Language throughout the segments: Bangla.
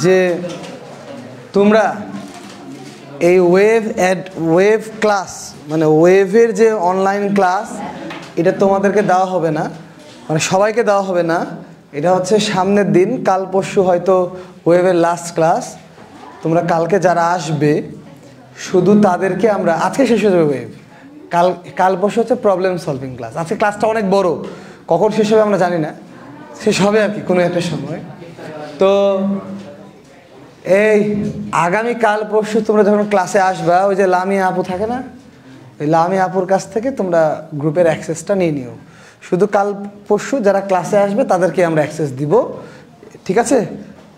যে তোমরা এই ওয়েভ ক্লাস মানে ওয়েভের যে অনলাইন ক্লাস এটা তোমাদেরকে দেওয়া হবে না, মানে সবাইকে দেওয়া হবে না। এটা হচ্ছে সামনের দিন, কাল পরশু হয়তো ওয়েভের লাস্ট ক্লাস। তোমরা কালকে যারা আসবে শুধু তাদেরকে আমরা, আজকে শেষ হয়ে যাবে ওয়েভ, কাল পরশু হচ্ছে প্রবলেম সলভিং ক্লাস। আজকে ক্লাসটা অনেক বড়, কখন শেষ হবে আমরা জানি না, শেষ হবে আর কি কোনো একটা সময়। তো এই আগামী কাল পরশু তোমরা যখন ক্লাসে আসবা, ওই যে লামিয়া আপু থাকে না, ওই লামিয়া আপুর কাছ থেকে তোমরা গ্রুপের অ্যাক্সেসটা নিয়ে নিও। শুধু কাল পরশু যারা ক্লাসে আসবে তাদেরকে আমরা অ্যাক্সেস দিব, ঠিক আছে?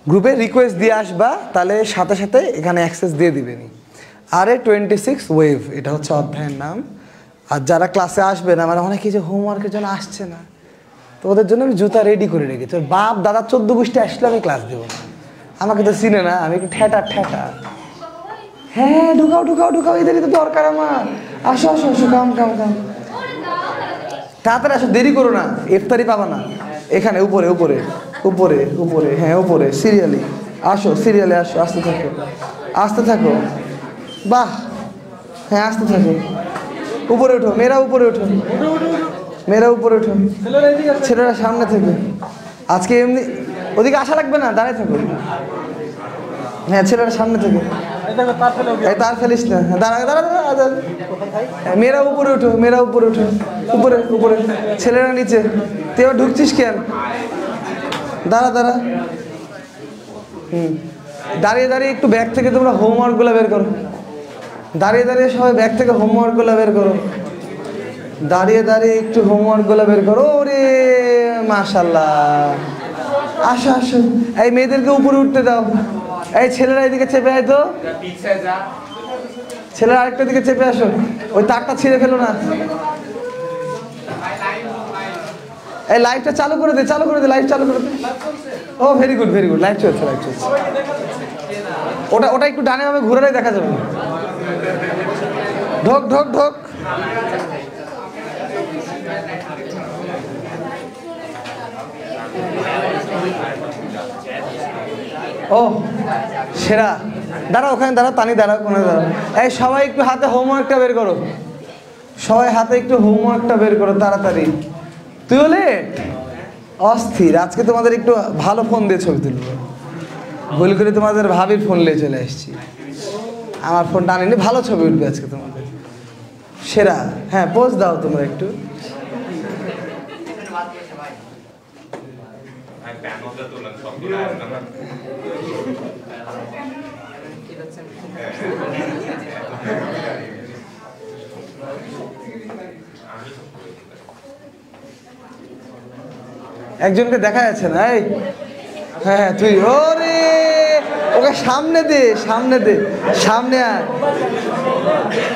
গ্রুপে রিকোয়েস্ট দিয়ে আসবা, তাহলে সাথে সাথে এখানে অ্যাক্সেস দিয়ে দিবেনি। আরে 26 ওয়েভ এটা হচ্ছে অধ্যায়ের নাম। আর যারা ক্লাসে আসবে না, মানে অনেকে যে হোমওয়ার্কের জন্য আসছে না, তো ওদের জন্য আমি জুতা রেডি করে রেখেছি। বাপ দাদা 14 গোষ্ঠী আসলে আমি ক্লাস দেবো না, আমাকে তো চিনে না, আমি একটু ঠেটা। হ্যাঁ ঢুকাও, এদের তো দরকার আমার। আসো কাম তাড়াতাড়ি আসো, দেরি করো না, ইফতারি পাবা না। এখানে উপরে হ্যাঁ উপরে সিরিয়ালি আসো, সিরিয়ালে আসো, আসতে থাকো। বাহ, হ্যাঁ আসতে থাকো। উপরে ওঠো, মেয়েরা উপরে ওঠো, ছেলেরা সামনে থেকে। আজকে এমনি ওদিকে আসা লাগবে না, দাঁড়ায় থাকো। হ্যাঁ ছেলেরা সামনে থেকে, তার ফেলিস না, দাঁড়া। মেয়েরা উপরে ওঠো, উপরে ছেলেরা নিচে। তুই এবার ঢুকছিস কেন? দাঁড়া। দাঁড়িয়ে একটু ব্যাগ থেকে তোমরা হোমওয়ার্কগুলো বের করো। দাঁড়িয়ে সবাই ব্যাগ থেকে হোমওয়ার্কগুলো বের করো। দাঁড়িয়ে একটু হোমওয়ার্কগুলো বের করো। ওরে মাশাআল্লাহ, আসো। এই মেয়েদেরকে উপরে উঠতে দাও। এই ছেলেরা এদিকে চেপে আয় তো, ছেলেরা আরেকটা দিকে চেপে আসো। ওই তারটা ছিঁড়ে ফেলো না। এই লাইটটা চালু করে দে, লাইট চালু করে দে। ও ভেরি গুড, লাইট চলছে। ওটা একটু ডানে ভাবে ঘুরালেই দেখা যাবে। ঢোক। ও সেরা, দাঁড়াও ওখানে, তানি দাঁড়াও, কোনে দাঁড়াও। এই সবাই একটু হাতে হোমওয়ার্কটা বের করো, তাড়াতাড়ি। তুই হলে অস্থির, আজকে তোমাদের একটু ভালো ফোন দিয়ে ছবি তুলবো। ভুল করে তোমাদের ভাবির ফোন নিয়ে চলে এসেছি, আমার ফোনটা আনিনি। ভালো ছবি উঠবে আজকে তোমাদের, সেরা। হ্যাঁ পোজ দাও তোমরা একটু। একজনকে দেখা যাচ্ছে না। এই হ্যাঁ তুই, ওরে ওকে সামনে দে, সামনে আয়।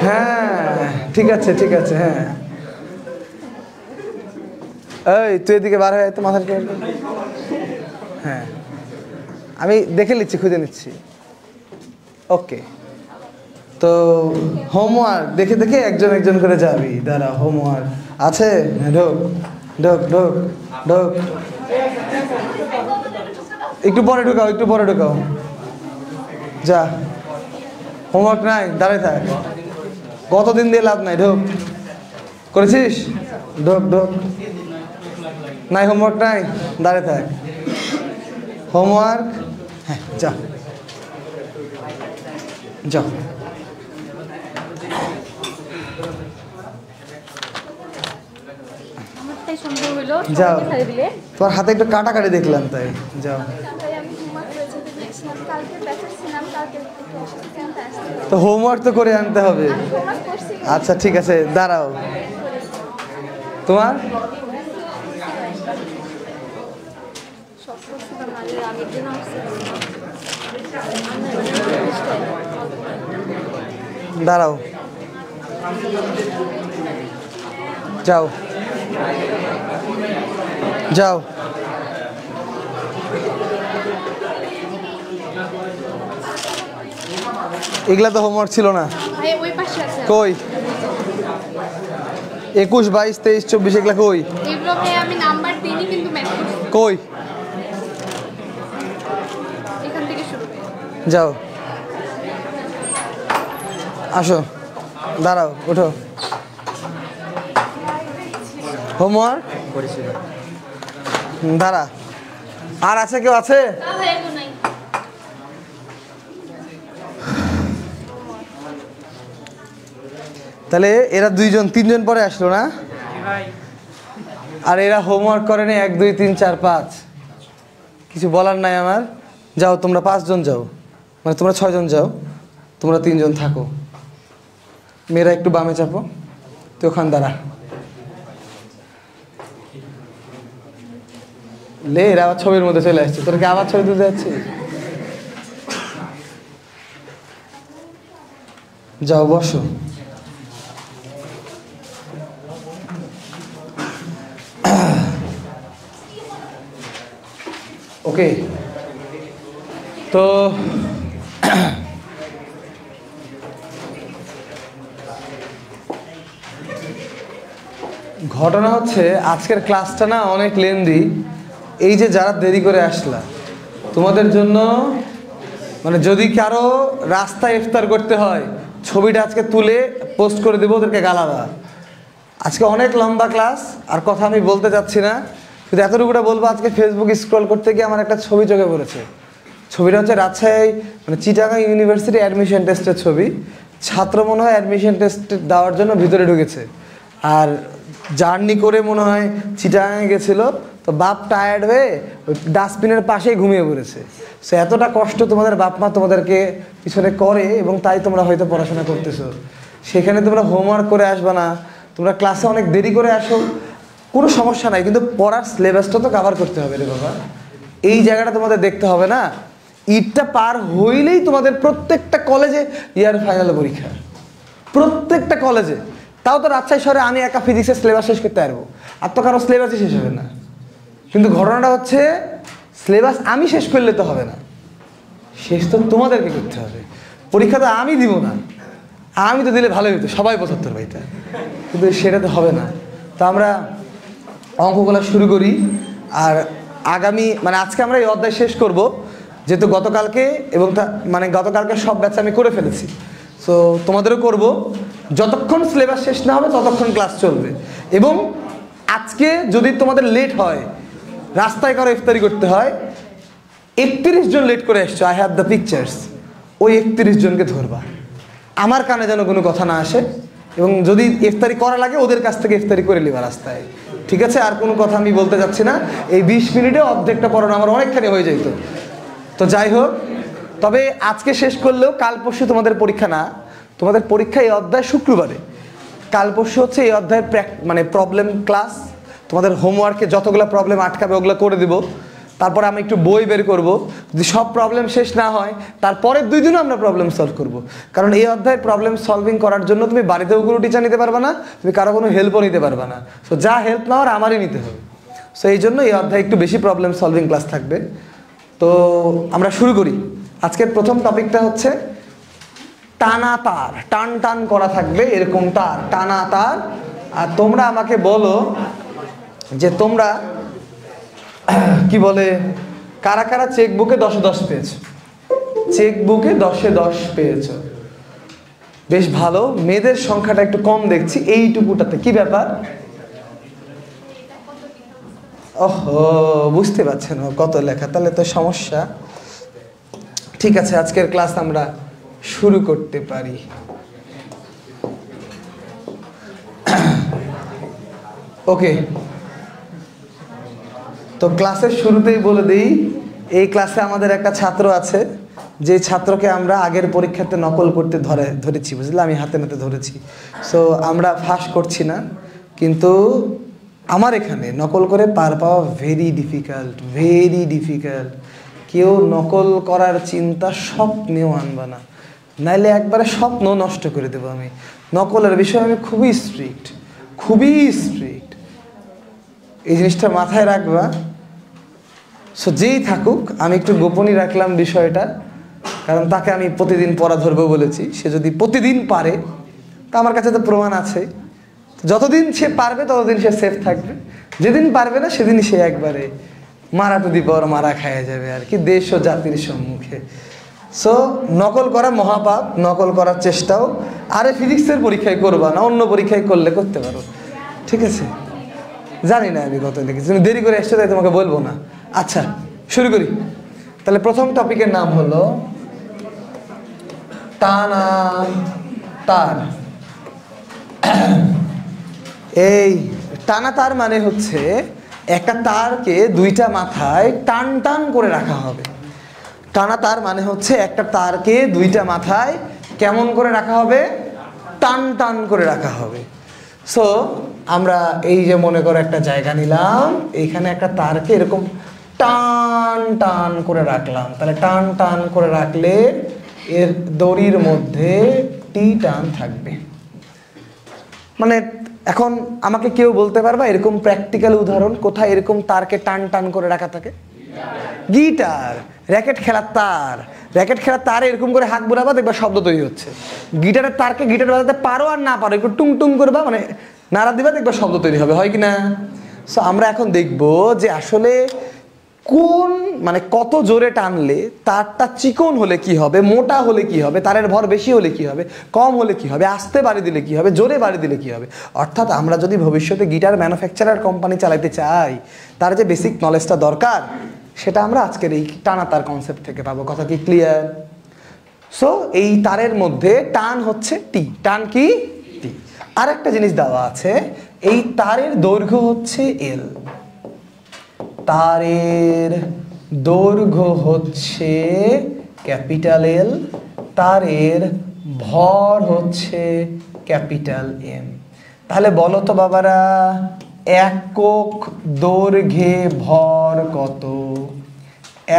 হ্যাঁ ঠিক আছে। হ্যাঁ এই তুই এদিকে বার হয়ে তো মাথার। হ্যাঁ আমি দেখে নিচ্ছি, খুঁজে নিচ্ছি। ওকে, তো হোমওয়ার্ক দেখে একজন করে যাবি। দাঁড়া, হোমওয়ার্ক আছে? ঢোক। একটু পরে ঢুকাও। যা, হোমওয়ার্ক নাই, দাঁড়ায় থাক। কতদিন দিয়ে লাভ নাই, ঢোক। করেছিস? ঢোক। নাই হোমওয়ার্ক নাই, দাঁড়ায় থাক। হোমওয়ার্ক, হ্যাঁ যা। যাও, তোমার হাতে একটু কাটাকাটি দেখলাম, তাই যাও। তো হোমওয়ার্ক তো করে আনতে হবে। আচ্ছা ঠিক আছে, দাঁড়াও। তোমার দাঁড়াও, যাও। এগুলা তো হোমওয়ার্ক ছিল না। কই 21, 22, 23, 24 এগুলা কই? আমি নাম্বার দিইনি, কিন্তু কই? এখান থেকে শুরু। যাও, আসো, দাঁড়াও, ওঠো। হোমওয়ার্ক দাঁড়া। আর আছে কেউ আছে? তাহলে এরা 2 জন 3 জন পরে আসলো না? আর এরা হোমওয়ার্ক করেনি 1 2 3 4 5। কিছু বলার নাই আমার। যাও তোমরা 5 জন যাও, মানে তোমরা 6 জন যাও, তোমরা 3 জন থাকো। মেয়েরা একটু বামে চাপো, তুই ওখান দাঁড়া। লে, এরা আবার ছবির মধ্যে চলে আসছে। তোর কি আবার ছবি তুলতে যাচ্ছে? যাও বসো। ওকে, তো ঘটনা হচ্ছে আজকের ক্লাসটা না অনেক লেন্দি। এই যে যারা দেরি করে আসলা, তোমাদের জন্য মানে যদি কারো রাস্তায় ইফতার করতে হয়, ছবিটা আজকে তুলে পোস্ট করে দেবো, ওদেরকে গালাবা। আজকে অনেক লম্বা ক্লাস, আর কথা আমি বলতে চাচ্ছি না, শুধু এতটুকুটা বলবো। আজকে ফেসবুক স্ক্রল করতে গিয়ে আমার একটা ছবি চোখে পড়েছে। ছবিটা হচ্ছে রাজশাহী মানে চিটাগাং ইউনিভার্সিটি অ্যাডমিশন টেস্টের ছবি। ছাত্র মনে হয় অ্যাডমিশন টেস্ট দেওয়ার জন্য ভিতরে ঢুকেছে, আর জার্নি করে মনে হয় চিটাগাংয়ে গেছিলো। তো বাপ টায়ার্ড হয়ে ওই ডাস্টবিনের পাশেই ঘুমিয়ে পড়েছে। সো এতটা কষ্ট তোমাদের বাপ মা তোমাদেরকে পিছনে করে, এবং তাই তোমরা হয়তো পড়াশোনা করতেছো। সেখানে তোমরা হোমওয়ার্ক করে আসবে না, তোমরা ক্লাসে অনেক দেরি করে আসো, কোনো সমস্যা নাই, কিন্তু পড়ার সিলেবাসটা তো কভার করতে হবে রে বাবা। এই জায়গাটা তোমাদের দেখতে হবে না। ঈদটা পার হইলেই তোমাদের প্রত্যেকটা কলেজে ইয়ার ফাইনাল পরীক্ষা, প্রত্যেকটা কলেজে। তাও তো রাজশাহী শহরে আমি একা ফিজিক্সের সিলেবাস শেষ করতে পারবো, আর তো কারো সিলেবাসই শেষ হবে না। কিন্তু ঘটনাটা হচ্ছে সিলেবাস আমি শেষ করলে তো হবে না, শেষ তো তোমাদেরকে করতে হবে। পরীক্ষা তো আমি দিব না, আমি তো দিলে ভালোই হতো, সবাই 75 পাইতা, কিন্তু সেটা তো হবে না। তো আমরা অঙ্কগুলো শুরু করি। আর আগামী মানে আজকে আমরা এই অধ্যায় শেষ করব, যেহেতু গতকালকে এবং মানে গতকালকে সব ব্যাচ আমি করে ফেলেছি। সো তোমাদেরও করব। যতক্ষণ সিলেবাস শেষ না হবে ততক্ষণ ক্লাস চলবে। এবং আজকে যদি তোমাদের লেট হয়, রাস্তায় কারো ইফতারি করতে হয়, 31 জন লেট করে এসছো, আই হ্যাভ দ্য পিকচার্স, ওই 31 জনকে ধরবা। আমার কানে যেন কোনো কথা না আসে, এবং যদি ইফতারি করা লাগে ওদের কাছ থেকে ইফতারি করে নেবা রাস্তায়, ঠিক আছে? আর কোনো কথা আমি বলতে যাচ্ছি না। এই 20 মিনিটে অর্ধেকটা পড়ানো আমার অনেকখানি হয়ে যেত। তো যাই হোক, তবে আজকে শেষ করলেও কাল পরশু তোমাদের পরীক্ষা না, তোমাদের পরীক্ষা এই অধ্যায় শুক্রবারে। কাল পরশু হচ্ছে এই অধ্যায়ের মানে প্রবলেম ক্লাস। তোমাদের হোমওয়ার্কে যতগুলো প্রবলেম আটকাবে ওগুলো করে দিব। তারপরে আমি একটু বই বের করব। যদি সব প্রবলেম শেষ না হয়, তারপরের 2 দিনও আমরা প্রবলেম সলভ করব। কারণ এই অধ্যায় প্রবলেম সলভিং করার জন্য তুমি বাড়িতেও কোনো টিচার নিতে পারবে না, তুমি কারো কোনো হেল্পও নিতে পারবে না। সো যা হেল্প নেওয়ার আমারই নিতে হবে। সো এই জন্য এই অধ্যায় একটু বেশি প্রবলেম সলভিং ক্লাস থাকবে। তো আমরা শুরু করি। আজকের প্রথম টপিকটা হচ্ছে টানা তার। টান টান করা থাকবে এরকম তার, টানা তার। আর তোমরা আমাকে বলো যে তোমরা কি বলে, কারা কারা চেকবুকে 10-এ 10 পেয়েছো? চেকবুকে 10-এ 10 পেয়েছো, বেশ ভালো। মেয়েদের সংখ্যাটা একটু কম দেখছি এইটুকুটাতে, কি ব্যাপার? ওহো, বুঝতে পারছেন কত লেখা, তাহলে তো সমস্যা। ঠিক আছে, আজকের ক্লাস আমরা শুরু করতে পারি। ওকে, তো ক্লাসের শুরুতেই বলে দিই, এই ক্লাসে আমাদের একটা ছাত্র আছে, যে ছাত্রকে আমরা আগের পরীক্ষাতে নকল করতে ধরেছি, বুঝলে? আমি হাতে নাতে ধরেছি। সো আমরা ফাঁস করছি না, কিন্তু আমার এখানে নকল করে পার পাওয়া ভেরি ডিফিকাল্ট, ভেরি ডিফিকাল্ট। কেউ নকল করার চিন্তা স্বপ্নেও আনবা না, নাইলে একবারে স্বপ্ন নষ্ট করে দেবো আমি। নকলের বিষয়ে আমি খুবই স্ট্রিক্ট, খুবই স্ট্রিক্ট, এই জিনিসটা মাথায় রাখবা। সো যেই থাকুক, আমি একটু গোপনই রাখলাম বিষয়টা, কারণ তাকে আমি প্রতিদিন পড়া ধরবো বলেছি। সে যদি প্রতিদিন পারে, তা আমার কাছে তো প্রমাণ আছে। যতদিন সে পারবে ততদিন সে সেফ থাকবে, যেদিন পারবে না সেদিনই সে একবারে মারা টু দি পাওয়ার মারা খাইয়া যাবে আর কি, দেশ ও জাতির সম্মুখে। সো নকল করা মহাপাপ, নকল করার চেষ্টাও আরে ফিজিক্সের পরীক্ষায় করবা না, অন্য পরীক্ষায় করলে করতে পারো, ঠিক আছে? জানি না আমি কত লিখেছি, তুমি দেরি করে এসছো তাই তোমাকে বলবো না। আচ্ছা শুরু করি তাহলে। প্রথম টপিকের নাম হলো টানা তার। এই টানা তার মানে হচ্ছে একটা তারকে দুইটা মাথায় টান টান করে রাখা হবে। টানা তার মানে হচ্ছে একটা তারকে দুইটা মাথায় কেমন করে রাখা হবে? টান টান করে রাখা হবে। সো আমরা এই যে মনে করো একটা জায়গা নিলাম, এইখানে একটা তারকে এরকম টান টান করে রাখলাম। তাহলে টান টান করে রাখলে এর দড়ির মধ্যে টি টান থাকবে। মানে এখন আমাকে কেউ বলতে পারবা এরকম প্র্যাকটিক্যাল উদাহরণ কোথায় এরকম তারকে টান টান করে রাখা থাকে? গিটার, র্যাকেট খেলার তার, র্যাকেট খেলার তারে এরকম করে হাত বুড়াবা, দেখবা শব্দ তৈরি হচ্ছে। গিটারের তারকে গিটার বাজাতে পারো আর না পারো, একটু টুং টুং করবা, মানে নাড়া দিবা, দেখবা শব্দ তৈরি হবে, হয় কি না? সো আমরা এখন দেখব যে আসলে কোন মানে কত জোরে টানলে তারটা চিকন হলে কি হবে, মোটা হলে কি হবে, তারের ভর বেশি হলে কি হবে, কম হলে কি হবে, আস্তে বাড়ি দিলে কি হবে, জোরে বাড়ি দিলে কি হবে। অর্থাৎ আমরা যদি ভবিষ্যতে গিটার ম্যানুফ্যাকচারার কোম্পানি চালাতে চাই, তার যে বেসিক নলেজটা দরকার সেটা আমরা আজকের এই টানা তার কনসেপ্ট থেকে পাবো। কথা কি ক্লিয়ার? সো এই তারের মধ্যে টান হচ্ছে টি। টান কি? টি। আর একটা জিনিস দেওয়া আছে, এই তারের দৈর্ঘ্য হচ্ছে এল। তারের দৈর্ঘ্য হচ্ছে ক্যাপিটাল এল, তারের ভর হচ্ছে ক্যাপিটাল এম। তাহলে বলো তো বাবারা, একক দৈর্ঘ্যে ভর কত?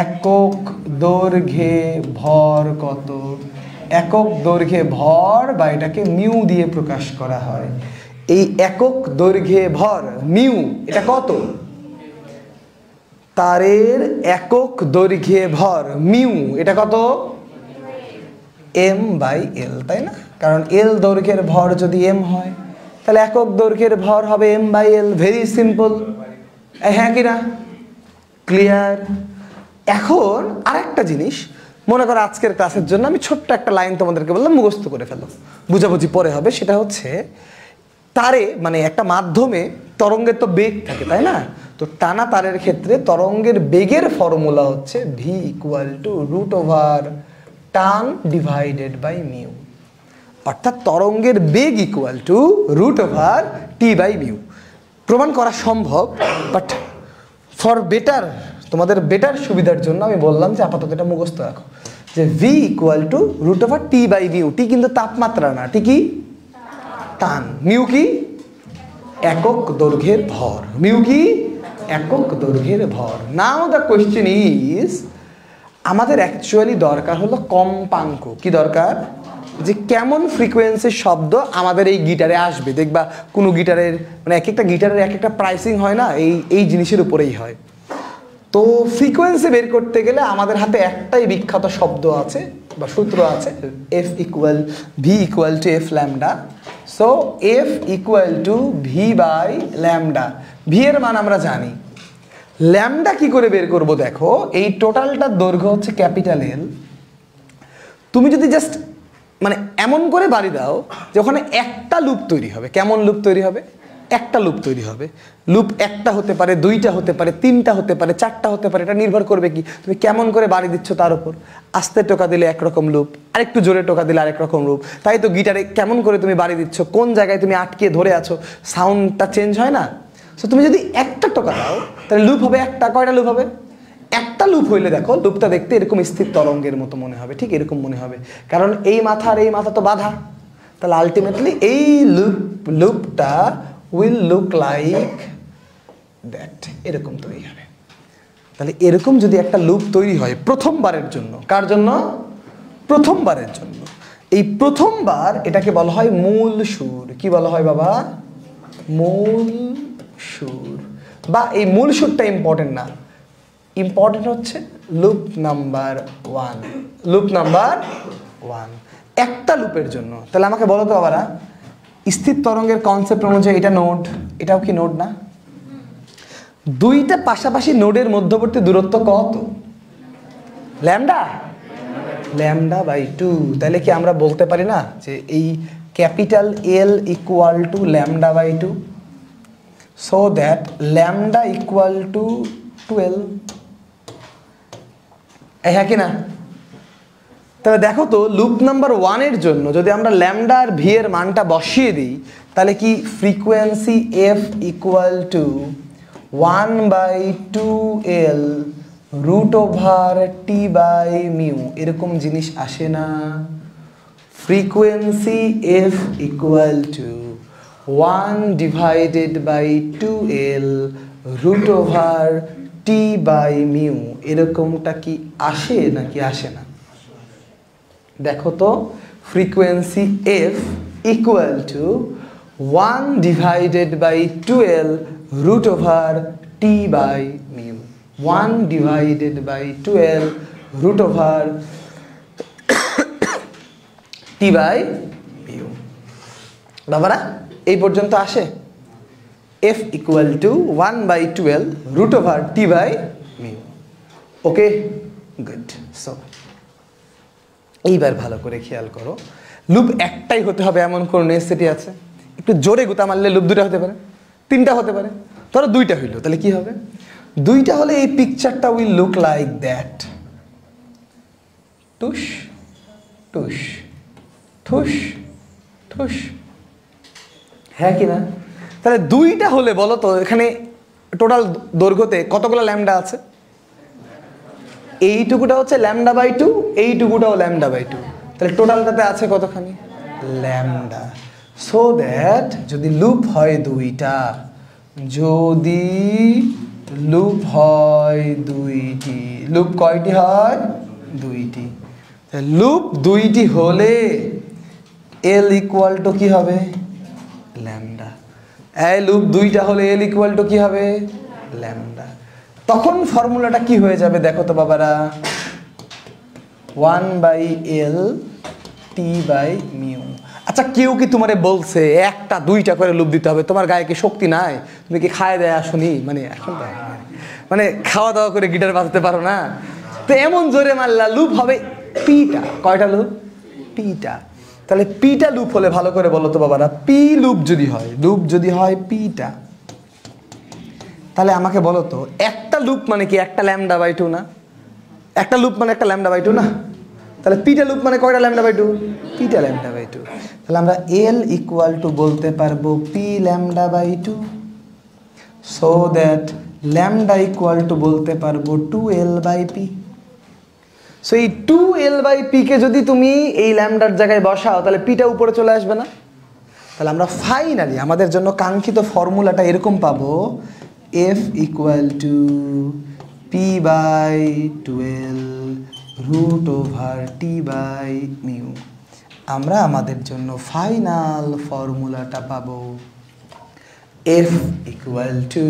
একক দৈর্ঘ্যে ভর কত? একক দৈর্ঘ্যে ভর বা এটাকে মিউ দিয়ে প্রকাশ করা হয়। এই একক দৈর্ঘ্যে ভর মিউ, এটা কত? তারের একক দৈর্ঘ্যে ভর মিউ, এটা কত? এম বাই এল, তাই না? কারণ এল দৈর্ঘ্যের ভর যদি এম হয় তাহলে একক দৈর্ঘ্যের ভর হবে M by L. Very simple, হ্যাঁ কি না? ক্লিয়ার? এখন আরেকটা জিনিস মনে করো, আজকের ক্লাসের জন্য আমি ছোট্ট একটা লাইন তোমাদেরকে বললাম, মুখস্থ করে ফেলো, বুঝাবুঝি পরে হবে। সেটা হচ্ছে তারে মানে একটা মাধ্যমে তরঙ্গের তো বেগ থাকে, তাই না? তো টানা তারের ক্ষেত্রে তরঙ্গের বেগের ফর্মুলা হচ্ছে V equal to root over টান ডিভাইডেড বাই মিউ। অর্থাৎ তরঙ্গের বেগ equal to root over T by mu. প্রমাণ করা সম্ভব, বাট ফর বেটার, তোমাদের বেটার সুবিধার জন্য আমি বললাম যে আপাতত এটা মুখস্থ রাখো যে V equal to root over T by mu. T কিন্তু তাপমাত্রা না, টি কি? টান। মিউ কি? একক দৈর্ঘ্যের ভর। মিউ কি? একক দৈর্ঘ্যের ভর। নাও দ্য কোয়েশ্চেন ইজ, আমাদের অ্যাকচুয়ালি দরকার হলো কম্পাঙ্ক। কি দরকার? যে কেমন ফ্রিকোয়েন্সির শব্দ আমাদের এই গিটারে আসবে। দেখবা কোনো গিটারের মানে এক একটা গিটারের এক একটা প্রাইসিং হয় না, এই জিনিসের উপরেই হয়। তো ফ্রিকোয়েন্সি বের করতে গেলে আমাদের হাতে একটাই বিখ্যাত শব্দ আছে বা সূত্র আছে, F equal V equal to F lambda. So F equal to V by lambda. V এর মান আমরা জানি, ল্যামডা কি করে বের করব? দেখো এই টোটালটার দৈর্ঘ্য হচ্ছে ক্যাপিটাল এল। তুমি যদি জাস্ট মানে এমন করে বাড়ি দাও যে ওখানে একটা লুপ তৈরি হবে। কেমন লুপ তৈরি হবে? একটা লুপ তৈরি হবে। লুপ একটা হতে পারে, দুইটা হতে পারে, তিনটা হতে পারে, চারটা হতে পারে। এটা নির্ভর করবে কি তুমি কেমন করে বাড়ি দিচ্ছ তার উপর। আস্তে টোকা দিলে একরকম লুপ, আরেকটু জোরে টোকা দিলে আরেক রকম লুপ। তাই তো গিটারে কেমন করে তুমি বাড়ি দিচ্ছ, কোন জায়গায় তুমি আটকে ধরে আছো, সাউন্ডটা চেঞ্জ হয় না? সো তুমি যদি একটা টোকা দাও তাহলে লুপ হবে একটা। কয়টা লুপ হবে? একটা লুপ হইলে দেখো লুপটা দেখতে এরকম স্থির তরঙ্গের মতো মনে হবে, ঠিক এরকম মনে হবে, কারণ এই মাথা আর এই মাথা তো বাধা। তাহলে আলটিমেটলি এই লুপটা উইল লুক লাইক দ্যাট, এরকম তৈরি হবে। তাহলে এরকম যদি একটা লুপ তৈরি হয় প্রথমবারের জন্য, কার জন্য? প্রথমবারের জন্য। এই প্রথমবার এটাকে বলা হয় মূল সুর। কি বলা হয় বাবা? মূল সুর। বা এই মূল সুরটা ইম্পর্টেন্ট না, ইম্পর্টেন্ট হচ্ছে লুপ নাম্বার 1। লুপ নাম্বার 1 একটা লুপের জন্য। তাহলে আমাকে বলো তো বাবারা, স্থির তরঙ্গের কনসেপ্ট অনুযায়ী এটা নোড, এটাও কি নোড না? দুইটা পাশাপাশি নোডের মধ্যবর্তী দূরত্ব কত? ল্যামডা। Lambda by 2। তাহলে কি আমরা বলতে পারি না যে এই capital L equal to lambda by 2, so that lambda equal to 12। হ্যাঁ কি না? তাহলে দেখো তো লুপ নাম্বার 1 এর জন্য যদি আমরা ল্যামডা আর ভি এর মানটা বসিয়ে দিই তাহলে কি frequency F equal to 1/2L root over T by mu এরকম জিনিস আসে না? Frequency F equal to 1/2L root over T by mu এরকমটা কি আসে নাকি আসে না? দেখো তো frequency F equal to 1/2L root over T by mu, 1/2L root over T by mu. বাবারা এই পর্যন্ত আসে? F equal to 1/2L root over T by mu. Okay, good. So এইবার ভালো করে খেয়াল করো, লুপ একটাই হতে হবে এমন কোন নেসেসিটি আছে? একটু জোরে গুতা মারলে লুপ দুটা হতে পারে, তিনটা হতে পারে, ধরো দুইটা হইলো, তাহলে কি হবে? দুইটা হলে এই পিকচারটা উইল লুক লাইক দ্যাট, টুস টুস ঠুস ঠুস। হ্যাঁ কি না? তাহলে দুইটা হলে বলো তো এখানে টোটাল দৈর্ঘ্যতে কতগুলো ল্যামডা আছে? এইটুকুটা হচ্ছে ল্যামডা বাই 2, এইটুকুটাও ল্যামডা বাই 2, তাহলে টোটালটাতে আছে কতখানি? ল্যামডা। সো দ্যাট যদি লুপ হয় দুইটা, যদি লুপ হয় দুইটি, লুপ কয়টি হয়? দুইটি। লুপ দুইটি হলে এল ইকুয়াল টু কি হবে? ল্যামডা। এই লুপ দুইটা হলে এল ইকুয়াল টু কি হবে? ল্যামডা। তখন ফর্মুলাটা কি হয়ে যাবে দেখো তো বাবারা, 1/L টি বাই মিউ। আচ্ছা কেউ কি তোমারে বলছে একটা দুইটা করে লুপ দিতে হবে? তোমার গায়ে কি শক্তি নাই? তুমি কি খায় দেয় আসনি? মানে এখন মানে খাওয়া দাওয়া করে গিটার বাজাতে পারো না? তো এমন জোরে মারলা লুপ হবে পিটা। কয়টা লুপ? পিটা। তাহলে পিটা লুপ হলে ভালো করে বলো তো বাবারা, পি লুপ যদি হয়, লুপ যদি হয় পিটা, তাহলে আমাকে বলো তো একটা লুপ মানে কি একটা ল্যামডা বাই 2 না? একটা লুপ মানে একটা ল্যামডা বাই 2 না? তাহলে পিটা লুপ মানে কয়টা ল্যামডা বাই 2? পিটা ল্যামডা বাই 2। তাহলে আমরা এল ইকুয়াল টু বলতে পারবো P lambda by 2, so that lambda equal to বলতে পারবো 2L বাই পি। সো এই 2L বাই পি কে যদি তুমি এই ল্যামডার জায়গায় বসাও তাহলে পিটা উপরে চলে আসবে না? তাহলে আমরা ফাইনালি আমাদের জন্য কাঙ্ক্ষিত ফর্মুলাটা এরকম পাবো, F equal to P by 12 root over T by mu. আমরা আমাদের জন্য ফাইনাল ফর্মুলাটা পাবো, F equal to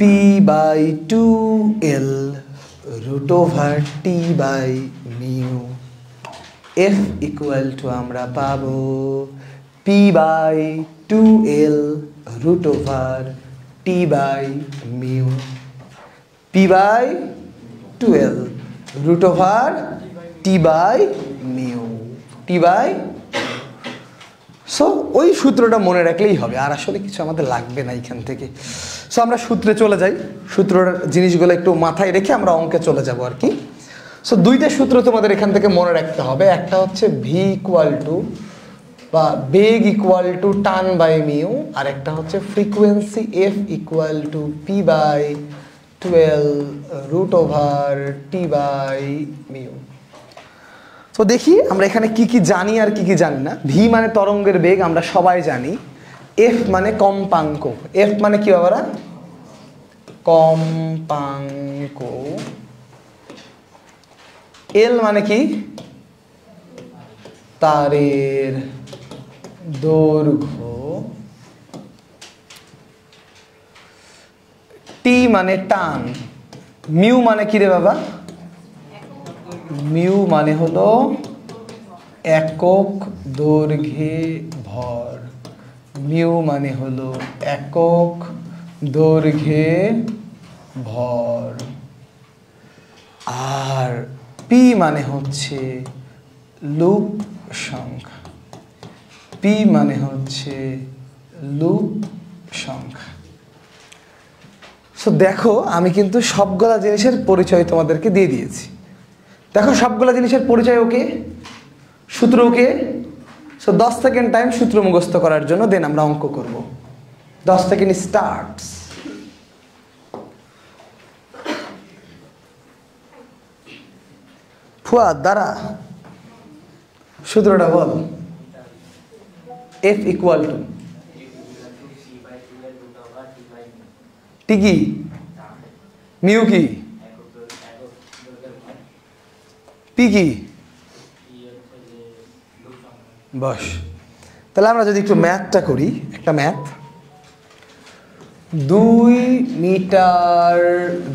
P by 2L root over T by mu. F equal to আমরা পাবো P by 2L root over T by mu, P by 2L root over T by mu, T by. So ওই সূত্রটা মনে রাখলেই হবে, আর আসলে কিছু আমাদের লাগবে না এখান থেকে। সো আমরা সূত্রে চলে যাই, সূত্রর জিনিসগুলো একটু মাথায় রেখে আমরা অঙ্কে চলে যাব আর কি। সো দুইটা সূত্র তোমাদের এখান থেকে মনে রাখতে হবে, একটা হচ্ছে ভি ইকুয়াল টু বা বেগ ইকুয়াল টু টান বাই মিউ, আর একটা হচ্ছে frequency F equal to P by 12 root over T by mu. তো দেখি আমরা এখানে কি কি জানি আর কি কি জানি না। ভি মানে তরঙ্গের বেগ, আমরা সবাই জানি। এফ মানে কম্পাঙ্ক, এফ মানে কি বাবারা? কম্পাঙ্ক। এল মানে কি? তারের দৈর্ঘ্য। টি মানে টান। মিউ মানে কি রে বাবা? মিউ মানে হলো একক দৈর্ঘ্যে ভর। মিউ মানে হলো একক দৈর্ঘ্যে ভর। আর পি মানে হচ্ছে লুপ সংখ্যা, পি মানে হচ্ছে লুপ সংখ্যা। সো দেখো আমি কিন্তু সবগুলা জিনিসের পরিচয় তোমাদেরকে দিয়ে দিয়েছি। দেখো সবগুলা জিনিসের পরিচয় ওকে, সূত্র ওকে। সো 10 সেকেন্ড টাইম সূত্র মুখস্থ করার জন্য, দেন আমরা অঙ্ক করব। 10 সেকেন্ড স্টার্টস। ফুয়াদ দ্বারা সূত্রটা বল। F ইকুয়াল টু টি কি, মিউ কি, পি কি, বস। তাহলে আমরা যদি একটু ম্যাথটা করি, একটা ম্যাথ। 2 মিটার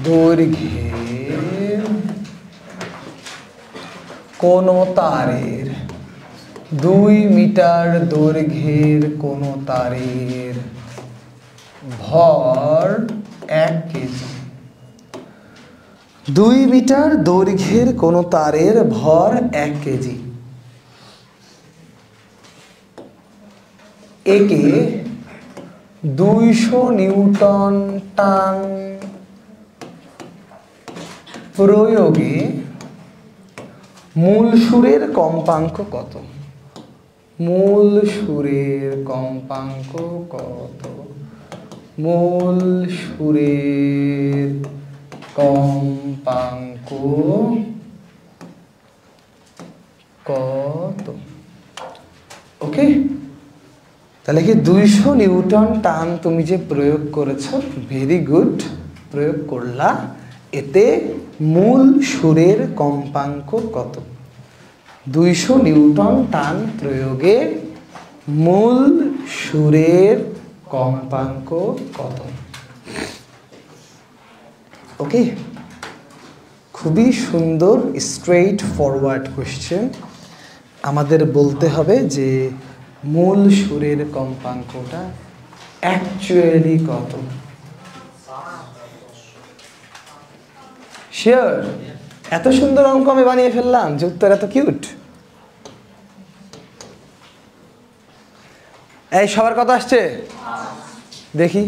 দৈর্ঘ্যের কোন তারের, 2 মিটার দৈর্ঘ্যের কোন তারের ভর 1 কেজি। 2 মিটার দৈর্ঘ্যের কোন তারের ভর 1 কেজি। একে 200 নিউটন টান প্রয়োগে মূল সুরের কম্পাঙ্ক কত? মূল সুরের কম্পাঙ্ক কত? মূল সুরের কম্পাঙ্ক কত? ওকে, তাহলে কি 200 নিউটন টান তুমি যে প্রয়োগ করেছো, ভেরি গুড, প্রয়োগ করলা। এতে মূল সুরের কম্পাঙ্ক কত? 200 নিউটন টান প্রয়োগে মূল সুরের কম্পাঙ্ক কত? ওকে, খুবই সুন্দর স্ট্রেইট ফরওয়ার্ড কোশ্চেন। আমাদের বলতে হবে যে মূল সুরের কম্পাঙ্কটা অ্যাকচুয়ালি কত। শিওর? এত সুন্দর অঙ্ক আমি বানিয়ে ফেললাম যে উত্তর এত কিউট। এই সবার কথা আসছে? দেখি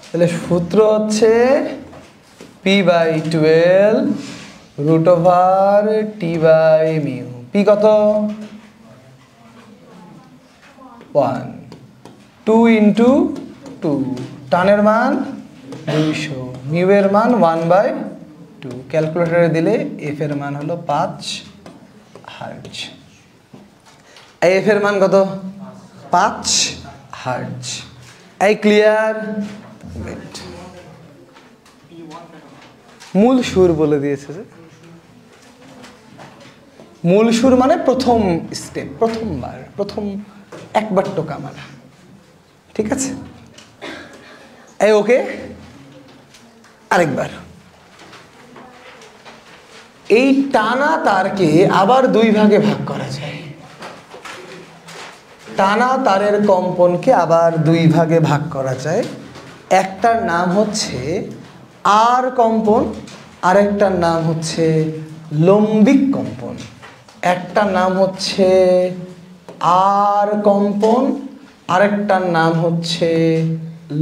তাহলে সূত্র হচ্ছে p/12 √t/μ। পি কত? 1। 2 × 2, টানের মান 200, মিউ এর মান 1/2। ক্যালকুলেটরে দিলে এফ এর মান হলো 5 হার্টজ। এফ এর মান কত? 5 হার্টজ। এই ক্লিয়ার? মূল সুর বলে দিয়েছে যে মূল সুর মানে প্রথম স্টেপ, প্রথমবার, প্রথম একবার টোকা মারা। ঠিক আছে, এই ওকে। আরেকবার, এই টানা তারকে আবার 2 ভাগে ভাগ করা যায়। টানা তারের কম্পনকে আবার 2 ভাগে ভাগ করা যায়। একটার নাম হচ্ছে আর কম্পন, আরেকটার নাম হচ্ছে লম্বিক কম্পন। একটার নাম হচ্ছে আর কম্পন, আরেকটার নাম হচ্ছে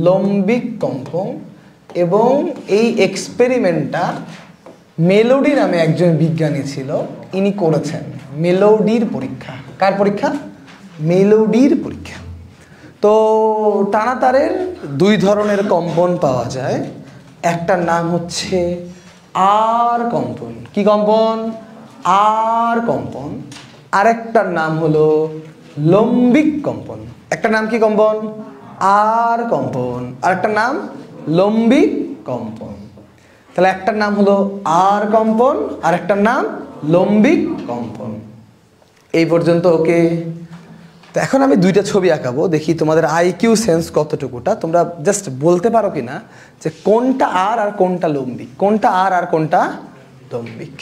লম্বিক কম্পন। এবং এই এক্সপেরিমেন্টটা মেলোডি নামে একজন বিজ্ঞানী ছিল, ইনি করেছেন। মেলোডির পরীক্ষা। কার পরীক্ষা? মেলোডির পরীক্ষা। তো টানা তারের 2 ধরনের কম্পন পাওয়া যায়। একটার নাম হচ্ছে আর কম্পন। কি কম্পন? আর কম্পন। আরেকটার নাম হলো লম্বিক কম্পন। একটা নাম কি কম্পন? আর কম্পন, আরেকটার নাম লম্বিক কম্পন। তাহলে একটার নাম হলো আর কম্পন, আরেকটার নাম লম্বিক কম্পন। এই পর্যন্ত ওকে। তো এখন আমি 2টা ছবি আঁকাবো, দেখি তোমাদের আইকিউ সেন্স কতটুকুটা। তোমরা জাস্ট বলতে পারো কিনা যে কোনটা আর আর কোনটা লম্বিক, কোনটা আর আর কোনটা লম্বিক।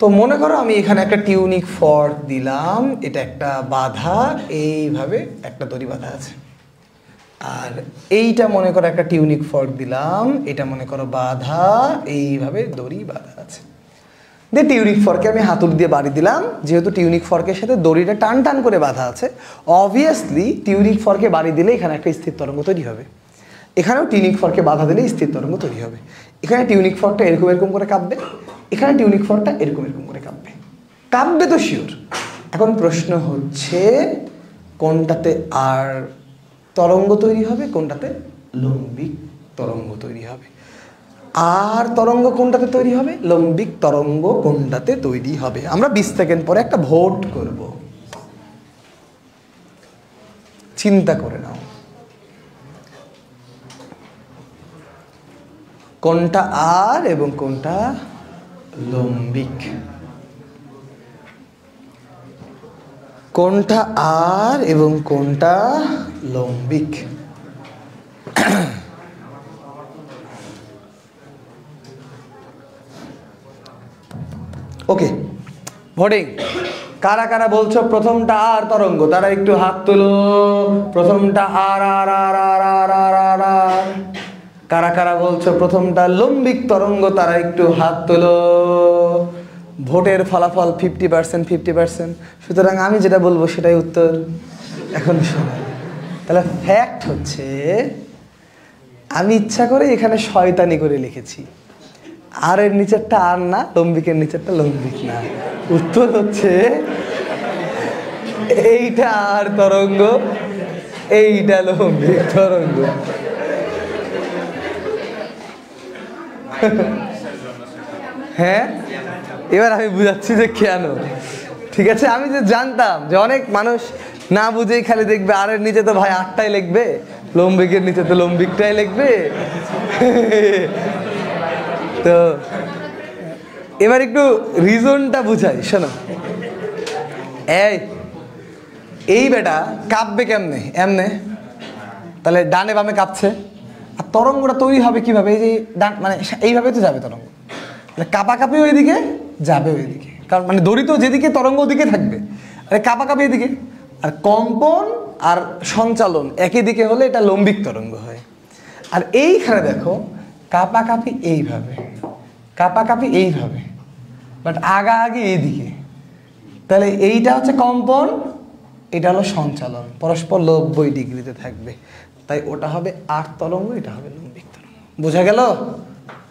তো মনে করো আমি এখানে একটা টিউনিক ফর্ক দিলাম, এটা একটা বাধা, এইভাবে একটা দড়ি বাঁধা আছে। আর এইটা মনে করো একটা টিউনিক ফর্ক দিলাম, এটা মনে করো বাধা, এইভাবে দড়ি বাঁধা আছে। দিয়ে টিউনিক ফর্কে আমি হাতুড়ি দিয়ে বাড়ি দিলাম। যেহেতু টিউনিক ফর্কের সাথে দড়িটা টান টান করে বাঁধা আছে, অবভিয়াসলি টিউনিক ফর্কে বাড়ি দিলে এখানে একটা স্থির তরঙ্গ তৈরি হবে। এখানেও টিউনিক ফর্কে বাধা দিলে স্থির তরঙ্গ তৈরি হবে। এখানে টিউনিক ফর্কটা এরকম এরকম করে কাঁপবে, এখানে টিউনিক ফর্কটা এরকম এরকম করে কাঁপবে। কাঁপবে তো শিওর। এখন প্রশ্ন হচ্ছে কোনটাতে আর তরঙ্গ তৈরি হবে, কোনটাতে লম্বিক তরঙ্গ তৈরি হবে। আর তরঙ্গ কোনটাতে তৈরি হবে, লম্বিক তরঙ্গ কোনটাতে তৈরি হবে। আমরা 20 সেকেন্ড পরে একটা ভোট করব, চিন্তা করে নাও কোনটা আর এবং কোনটা লম্বিক, কোনটা আর এবং কোনটা লম্বিক। ওকে, ভোটিং। কারা কারা বলছো প্রথমটা আর তরঙ্গ, তারা একটু হাত তুলো। প্রথমটা আর আর আর আর আর আর আর আর। কারা কারা বলছো প্রথমটা লম্বিক তরঙ্গ, তারা একটু হাত তুলো। ভোটের ফলাফল 50% 50%। সুতরাং আমি যেটা বলবো সেটাই উত্তর। এখন শোনো, তাহলে ফ্যাক্ট হচ্ছে আমি ইচ্ছা করে এখানে শয়তানি করে লিখেছি। আর এর নিচেরটা আর না, লম্বিকের নিচেরটা লম্বিক না। উত্তর হচ্ছে এইটা আর তরঙ্গ, এইটা লম্বিক তরঙ্গ। হ্যাঁ, এবার আমি বুঝাচ্ছি যে কেন। ঠিক আছে, আমি যে জানতাম যে অনেক মানুষ না বুঝেই খালি দেখবে আর এর নিচে তো ভাই আটটাই লিখবে, লম্বিকের নিচে তো লম্বিকটাই লিখবে। তো এবার একটু রিজনটা বুঝাই, শোনো। এই বেটা কাঁপবে কেমনে, এমনে, তাহলে ডানে বামে কাঁপছে। আর তরঙ্গটা তৈরি হবে কিভাবে, এই যে ডান মানে এইভাবে তো যাবে তরঙ্গ, কাঁপাকাঁপি ওইদিকে যাবে ওইদিকে, কারণ মানে দড়ি তো যেদিকে তরঙ্গ ওদিকে থাকবে, আরে কাঁপাকাঁপি এদিকে। আর কম্পন আর সঞ্চালন একই দিকে হলে এটা লম্বিক তরঙ্গ হয়। আর এইখানে দেখো কাঁপাকাঁপি এইভাবে, কাঁপাকাঁপি এইভাবে, বাট আগাআগি এইদিকে। তাহলে এইটা হচ্ছে কম্পন, এটা হলো সঞ্চালন, পরস্পর 90 ডিগ্রিতে থাকবে। তাই ওটা হবে আর তরঙ্গ, এটা হবে লম্বিক তরঙ্গ। বোঝা গেল?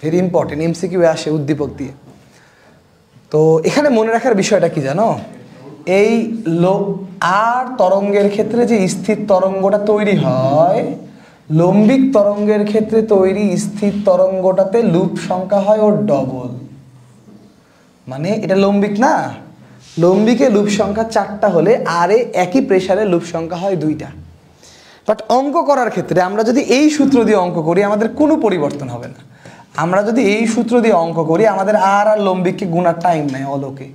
ভেরি ইম্পর্টেন্ট, এমসিকিউ আসে উদ্দীপক দিয়ে। তো এখানে মনে রাখার বিষয়টা কি জানো, এই আর তরঙ্গের ক্ষেত্রে যে স্থির তরঙ্গটা তৈরি হয়, লম্বিক তরঙ্গের ক্ষেত্রে তৈরি স্থির তরঙ্গটাতে লুপ সংখ্যা হয় ওর ডবল। মানে এটা লম্বিক না, লম্বিকে লুপ সংখ্যা 4টা হলে আরে একই প্রেসারে লুপ সংখ্যা হয় 2টা। বাট অঙ্ক করার ক্ষেত্রে আমরা যদি এই সূত্র দিয়ে অঙ্ক করি আমাদের কোনো পরিবর্তন হবে না। আমরা যদি এই সূত্র দিয়ে অঙ্ক করি আমাদের আর লম্বিককে গুণার টাইম নেই অলোকে।